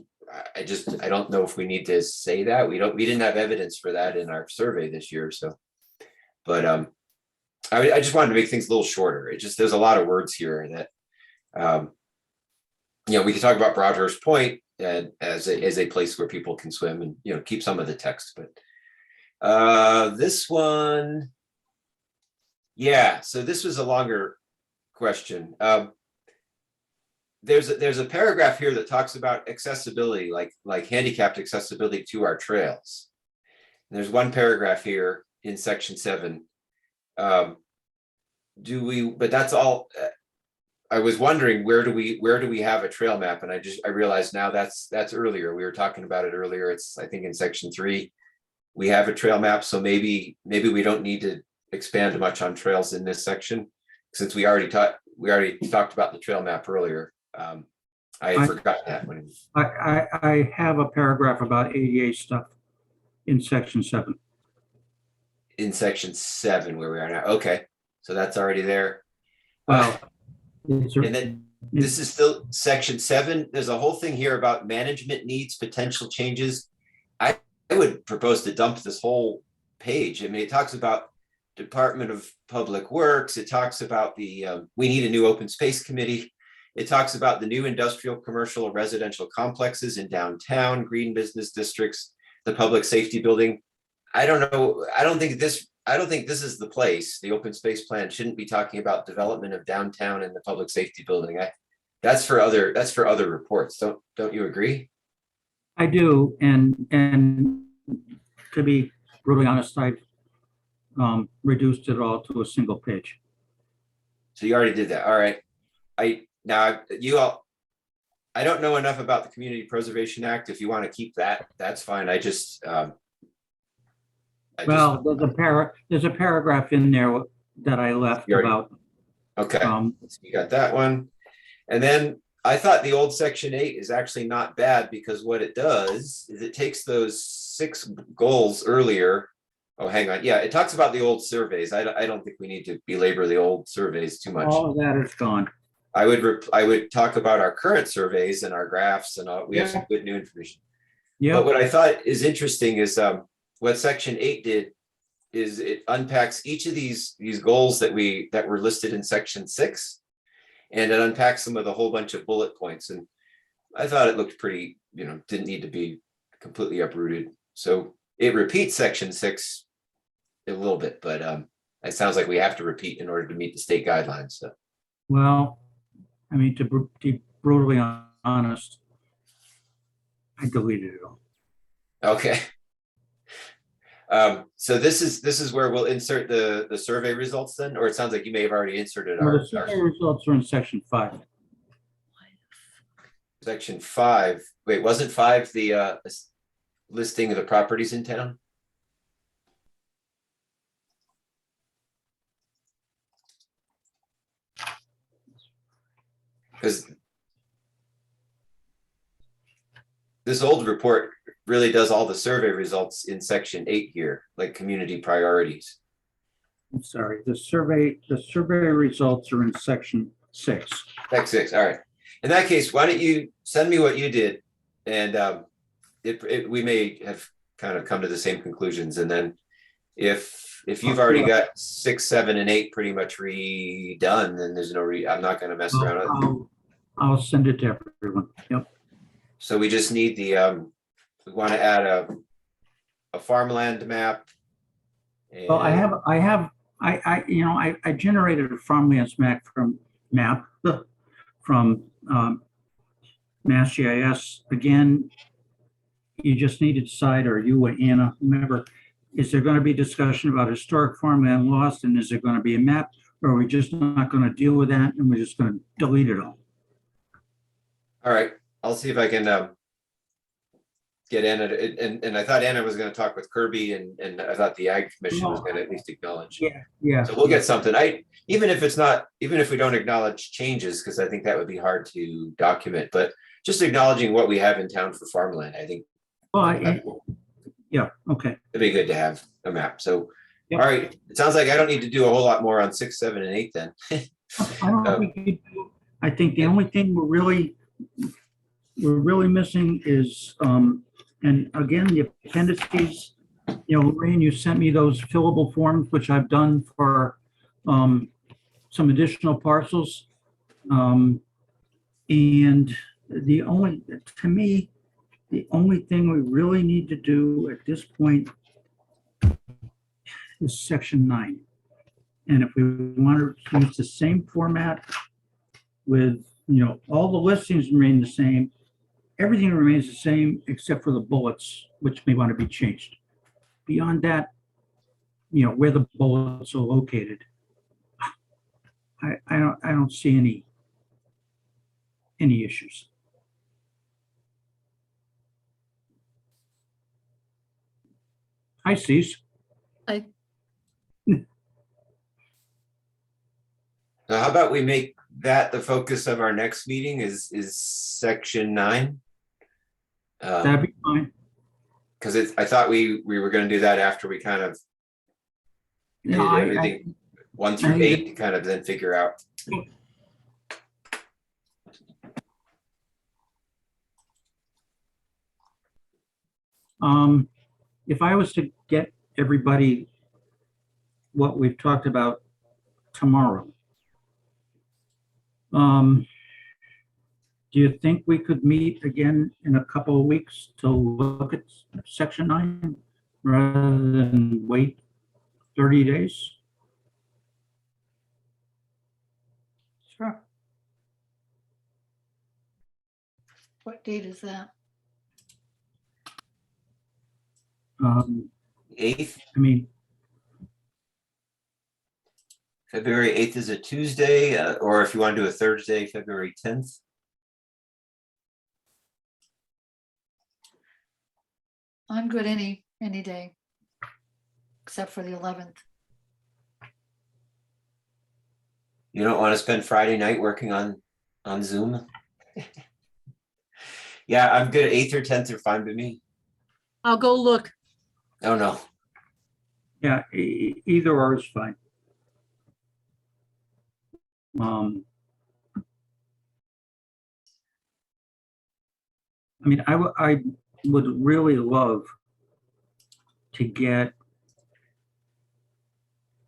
[SPEAKER 3] I don't know if we need to say that. We didn't have evidence for that in our survey this year. So, but I just wanted to make things a little shorter. There's a lot of words here that, we could talk about Broadhurst Point and as a place where people can swim, and, keep some of the text, but this one, yeah. So this was a longer question. There's a paragraph here that talks about accessibility, like handicapped accessibility to our trails. And there's one paragraph here in section 7. But that's all. I was wondering, where do we have a trail map? And I realized now that's earlier. We were talking about it earlier. It's, I think, in section 3, we have a trail map. So maybe we don't need to expand much on trails in this section, since we already talked about the trail map earlier. I had forgotten that one.
[SPEAKER 7] I have a paragraph about ADA stuff in section 7.
[SPEAKER 3] In section 7, where we are now. Okay, so that's already there.
[SPEAKER 7] Well,
[SPEAKER 3] and then this is still section 7. There's a whole thing here about management needs, potential changes. I would propose to dump this whole page. I mean, it talks about Department of Public Works. It talks about we need a new open space committee. It talks about the new industrial, commercial, residential complexes in downtown, green business districts, the public safety building. I don't know. I don't think this is the place. The open space plan shouldn't be talking about development of downtown and the public safety building. That's for other reports. Don't you agree?
[SPEAKER 7] I do. And to be brutally honest, I've reduced it all to a single page.
[SPEAKER 3] So you already did that. All right. I don't know enough about the Community Preservation Act. If you want to keep that, that's fine. There's a paragraph in there that I left about. Okay, so you got that one. And then I thought the old section 8 is actually not bad, because what it does is it takes those 6 goals earlier. Oh, hang on. Yeah, it talks about the old surveys. I don't think we need to belabor the old surveys too much.
[SPEAKER 7] All of that is gone.
[SPEAKER 3] I would talk about our current surveys and our graphs, and we have some good new information. Yeah. But what I thought is interesting is what section 8 did is it unpacks each of these goals that were listed in section 6, And it unpacks them with a whole bunch of bullet points. And I thought it looked pretty, didn't need to be completely uprooted. So it repeats section 6 a little bit, but it sounds like we have to repeat in order to meet the state guidelines. So.
[SPEAKER 7] Well, I mean, to be brutally honest, I deleted it all.
[SPEAKER 3] Okay. So this is where we'll insert the survey results then, or it sounds like you may have already inserted
[SPEAKER 7] Well,
[SPEAKER 3] our
[SPEAKER 7] the survey results are in section 5.
[SPEAKER 3] section 5. Wait, wasn't 5 the listing of the properties in town? Because this old report really does all the survey results in section 8 here, like community priorities.
[SPEAKER 7] I'm sorry, the survey results are in section 6.
[SPEAKER 3] Section 6, all right. In that case, why don't you send me what you did, and we may have kind of come to the same conclusions. And then if you've already got 6, 7, and 8 pretty much redone, then there's no I'm not going to mess around with it.
[SPEAKER 7] I'll send it to everyone. Yep.
[SPEAKER 3] So we just need the we want to add a farmland map.
[SPEAKER 7] Well, I generated a farmlands map from Mass GIS. Again, you just need to decide, or you and Anna, remember, is there going to be discussion about historic farmland lost, and is there going to be a map, or are we just not going to deal with that and we're just going to delete it all?
[SPEAKER 3] All right, I'll see if I can get Anna and I thought Anna was going to talk with Kirby, and I thought the Ag Commission was going to at least acknowledge.
[SPEAKER 7] Yeah.
[SPEAKER 3] So we'll get something. Even if we don't acknowledge changes, because I think that would be hard to document, but just acknowledging what we have in town for farmland, I think.
[SPEAKER 7] Well, yeah, okay.
[SPEAKER 3] It'd be good to have a map. So,
[SPEAKER 7] Yep.
[SPEAKER 3] All right. It sounds like I don't need to do a whole lot more on 6, 7, and 8 then.
[SPEAKER 7] I don't know if we could do- I think the only thing we're really missing is, and again, the appendices, Lorraine, you sent me those fillable forms, which I've done for some additional parcels. And to me, the only thing we really need to do at this point is section 9. And if we want to use the same format with, all the listings remain the same, everything remains the same except for the bullets, which may want to be changed. Beyond that, where the bullets are located, I don't see any issues. Hi, Cease.
[SPEAKER 3] So how about we make that the focus of our next meeting is section 9?
[SPEAKER 7] That'd be fine.
[SPEAKER 3] Because I thought we were going to do that after we kind of did everything 1 through 8 to kind of then figure out.
[SPEAKER 7] If I was to get everybody what we've talked about tomorrow, do you think we could meet again in a couple of weeks to look at section 9 rather than wait 30 days?
[SPEAKER 2] Sure. What date is that?
[SPEAKER 3] 8th,
[SPEAKER 7] I mean,
[SPEAKER 3] February 8th is a Tuesday, or if you want to do a Thursday, February 10th.
[SPEAKER 2] I'm good any day, except for the 11th.
[SPEAKER 3] You don't want to spend Friday night working on Zoom? Yeah, I'm good. 8th or 10th are fine by me.
[SPEAKER 5] I'll go look.
[SPEAKER 3] Oh, no.
[SPEAKER 7] yeah, either or is fine. I mean, I would really love to get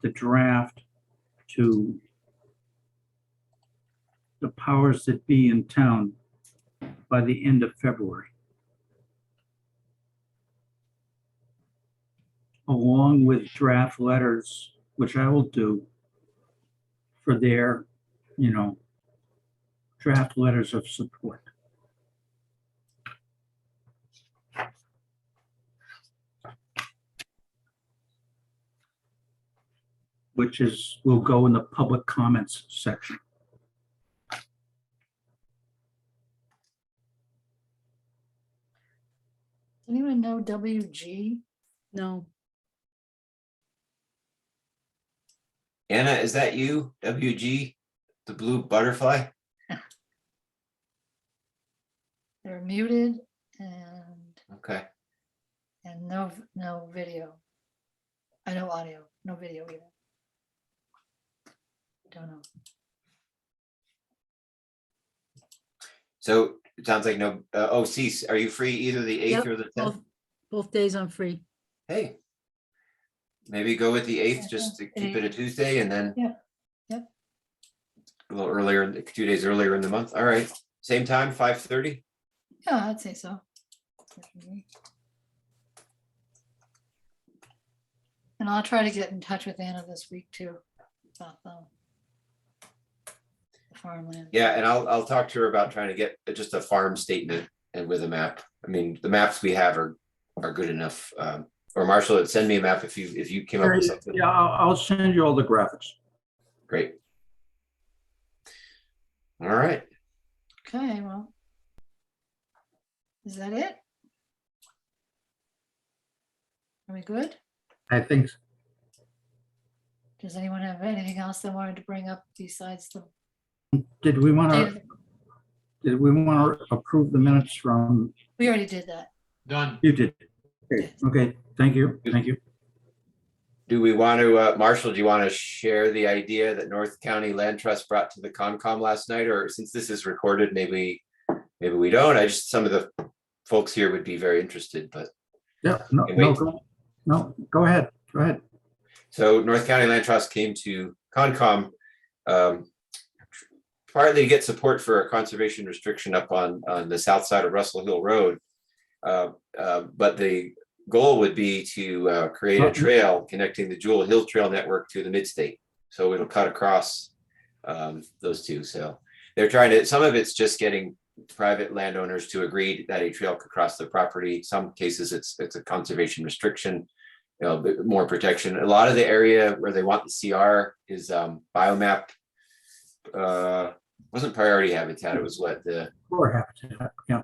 [SPEAKER 7] the draft to the powers that be in town by the end of February. Along with draft letters, which I will do for their, draft letters of support. Which will go in the public comments section.
[SPEAKER 2] Anyone know WG?
[SPEAKER 5] No,
[SPEAKER 3] Anna, is that you? WG, the blue butterfly?
[SPEAKER 2] They're muted and
[SPEAKER 3] Okay.
[SPEAKER 2] no video. I know audio, no video either. Don't know.
[SPEAKER 3] So it sounds like no, Cease, are you free either the 8th
[SPEAKER 5] Yep,
[SPEAKER 3] or the 10th?
[SPEAKER 5] both days I'm free.
[SPEAKER 3] Hey. Maybe go with the 8th
[SPEAKER 2] Yeah,
[SPEAKER 3] just to
[SPEAKER 2] yeah.
[SPEAKER 3] keep it a Tuesday and then.
[SPEAKER 2] Yeah, yep.
[SPEAKER 3] A little earlier, 2 days earlier in the month. All right. Same time, 5:30?
[SPEAKER 2] Yeah, I'd say so. And I'll try to get in touch with Anna this week too, about the farmland.
[SPEAKER 3] Yeah, and I'll talk to her about trying to get just a farm statement and with a map. I mean, the maps we have are good enough. Or Marshall, send me a map if you came up with something.
[SPEAKER 7] Yeah, I'll send you all the graphics.
[SPEAKER 3] Great. All right.
[SPEAKER 2] Okay, well. Is that it? Are we good?
[SPEAKER 7] I think so.
[SPEAKER 2] Does anyone have anything else they wanted to bring up besides the?
[SPEAKER 7] Did we want to approve the minutes from,
[SPEAKER 2] We already did that.
[SPEAKER 4] Done.
[SPEAKER 7] you did? Okay, thank you.
[SPEAKER 3] Do we want to, Marshall, do you want to share the idea that North County Land Trust brought to the Concom last night? Or since this is recorded, maybe we don't. Some of the folks here would be very interested, but.
[SPEAKER 7] Yeah, go ahead.
[SPEAKER 3] So North County Land Trust came to Concom partly to get support for a conservation restriction up on the south side of Russell Hill Road. But the goal would be to create a trail connecting the Jewel Hill Trail network to the Midstate. So it'll cut across those two. So they're trying to, some of it's just getting private landowners to agree that a trail could cross their property. Some cases it's a conservation restriction, more protection. A lot of the area where they want the CR is biomap. Wasn't priority habitat. It was what the
[SPEAKER 7] Core habitat, yeah.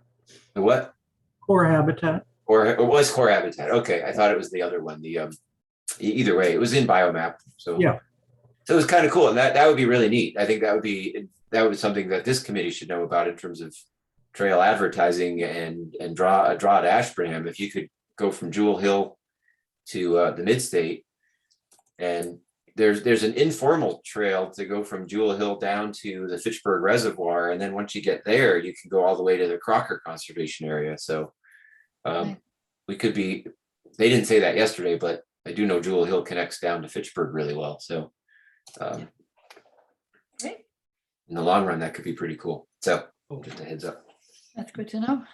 [SPEAKER 3] the what?
[SPEAKER 7] Core habitat.
[SPEAKER 3] Or it was core habitat. Okay, I thought it was the other one. The either way, it was in biomap. So
[SPEAKER 7] Yeah.
[SPEAKER 3] So it was kind of cool, and that would be really neat. I think that would be something that this committee should know about in terms of trail advertising and draw to Ashburnham. If you could go from Jewel Hill to the Midstate, and there's an informal trail to go from Jewel Hill down to the Fitchburg Reservoir, and then once you get there, you can go all the way to the Crocker Conservation Area. So we could be. They didn't say that yesterday, but I do know Jewel Hill connects down to Fitchburg really well. So
[SPEAKER 2] Great.
[SPEAKER 3] in the long run, that could be pretty cool. So just a heads up.
[SPEAKER 2] That's good to know.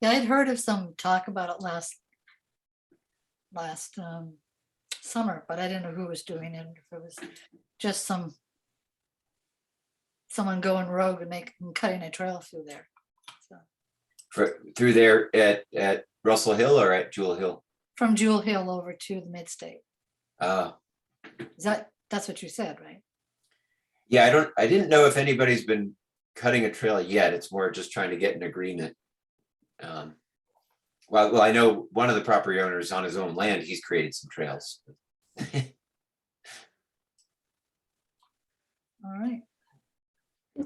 [SPEAKER 2] Yeah, I'd heard of some talk about it last summer, but I didn't know who was doing it. If it was just someone going rogue and cutting a trail through there. So
[SPEAKER 3] Through there at Russell Hill or at Jewel Hill?
[SPEAKER 2] from Jewel Hill over to the Midstate. That's what you said, right?
[SPEAKER 3] Yeah, I didn't know if anybody's been cutting a trail yet. It's more just trying to get an agreement. Well, I know one of the property owners on his own land, he's created some trails.
[SPEAKER 2] All right.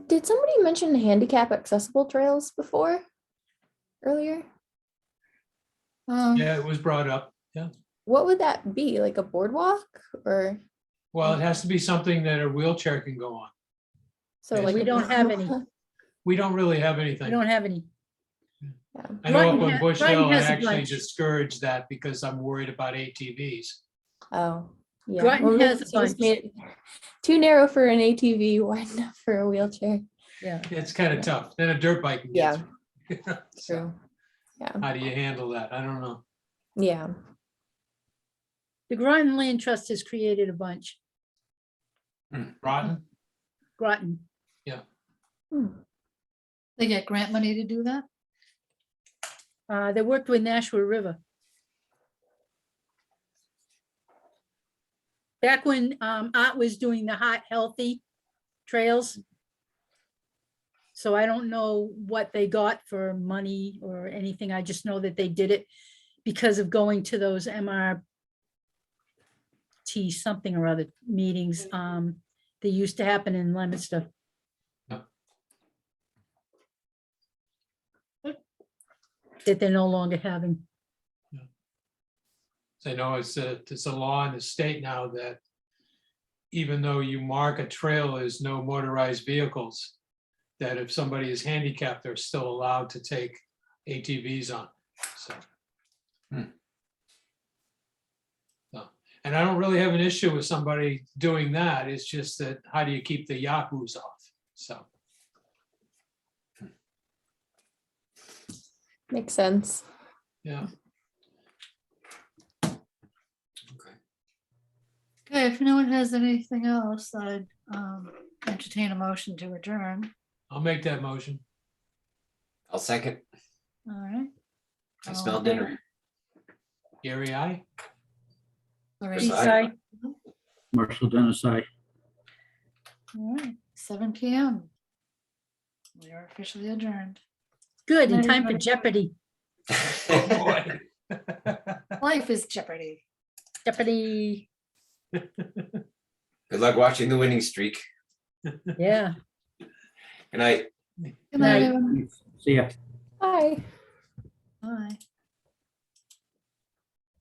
[SPEAKER 6] Did somebody mention handicap accessible trails before? Earlier?
[SPEAKER 4] Yeah, it was brought up. Yeah.
[SPEAKER 6] What would that be? Like a boardwalk or?
[SPEAKER 4] Well, it has to be something that a wheelchair can go on.
[SPEAKER 6] So
[SPEAKER 4] Yes.
[SPEAKER 6] like
[SPEAKER 5] We don't have any.
[SPEAKER 4] We don't really have
[SPEAKER 5] We
[SPEAKER 4] anything.
[SPEAKER 5] don't have any.
[SPEAKER 4] I know up
[SPEAKER 5] Brighton
[SPEAKER 4] on
[SPEAKER 5] ha-
[SPEAKER 4] Bush
[SPEAKER 5] Brighton
[SPEAKER 4] Hill, I
[SPEAKER 5] has a
[SPEAKER 4] actually
[SPEAKER 5] bunch.
[SPEAKER 4] discouraged that because I'm worried about ATVs.
[SPEAKER 6] Oh, Yeah.
[SPEAKER 5] Groton
[SPEAKER 6] or maybe
[SPEAKER 5] has a
[SPEAKER 6] she just
[SPEAKER 5] bunch.
[SPEAKER 6] made it too narrow for an ATV, wide enough for a wheelchair.
[SPEAKER 5] Yeah,
[SPEAKER 4] It's kind of tough. Then a dirt bike can
[SPEAKER 6] Yeah.
[SPEAKER 4] get through. So
[SPEAKER 6] True. Yeah.
[SPEAKER 4] how do you handle that? I don't know.
[SPEAKER 6] Yeah.
[SPEAKER 5] the Groton Land Trust has created a bunch.
[SPEAKER 4] Rotten?
[SPEAKER 5] Groton,
[SPEAKER 6] Hmm.
[SPEAKER 2] They get grant money to do that?
[SPEAKER 5] they worked with Nashua River. Back when Art was doing the Heart Healthy trails. So I don't know what they got for money or anything. I just know that they did it because of going to those MRT something or other meetings. They used to happen in Leominster.
[SPEAKER 4] Yep.
[SPEAKER 5] That they're no longer having.
[SPEAKER 4] So I know it's a law in the state now that even though you mark a trail as no motorized vehicles, that if somebody is handicapped, they're still allowed to take ATVs on. So.
[SPEAKER 3] Hmm.
[SPEAKER 4] So, and I don't really have an issue with somebody doing that. It's just that how do you keep the yahoos off? So.
[SPEAKER 6] Makes sense.
[SPEAKER 4] Yeah.
[SPEAKER 3] Okay.
[SPEAKER 2] Okay, if no one has anything else, I'd entertain a motion to adjourn.
[SPEAKER 4] I'll make that motion.
[SPEAKER 3] I'll second.
[SPEAKER 2] All right.
[SPEAKER 3] I
[SPEAKER 2] All
[SPEAKER 3] smell
[SPEAKER 2] in favor?
[SPEAKER 3] dinner.
[SPEAKER 4] Gary, aye?
[SPEAKER 2] All right.
[SPEAKER 3] Chris, aye.
[SPEAKER 5] Eastside.
[SPEAKER 7] Marshall Dennis, I.
[SPEAKER 2] All right, 7 PM. We are officially adjourned.
[SPEAKER 5] Good, in
[SPEAKER 2] Night,
[SPEAKER 5] time for
[SPEAKER 2] everybody.
[SPEAKER 5] Jeopardy.
[SPEAKER 4] Boy.
[SPEAKER 2] Life is Jeopardy.
[SPEAKER 5] Jeopardy,
[SPEAKER 3] Good luck watching the winning streak.
[SPEAKER 5] yeah.
[SPEAKER 3] Good night.
[SPEAKER 2] Good night,
[SPEAKER 5] Night.
[SPEAKER 2] everyone.
[SPEAKER 7] See ya.
[SPEAKER 6] Bye.
[SPEAKER 2] Bye.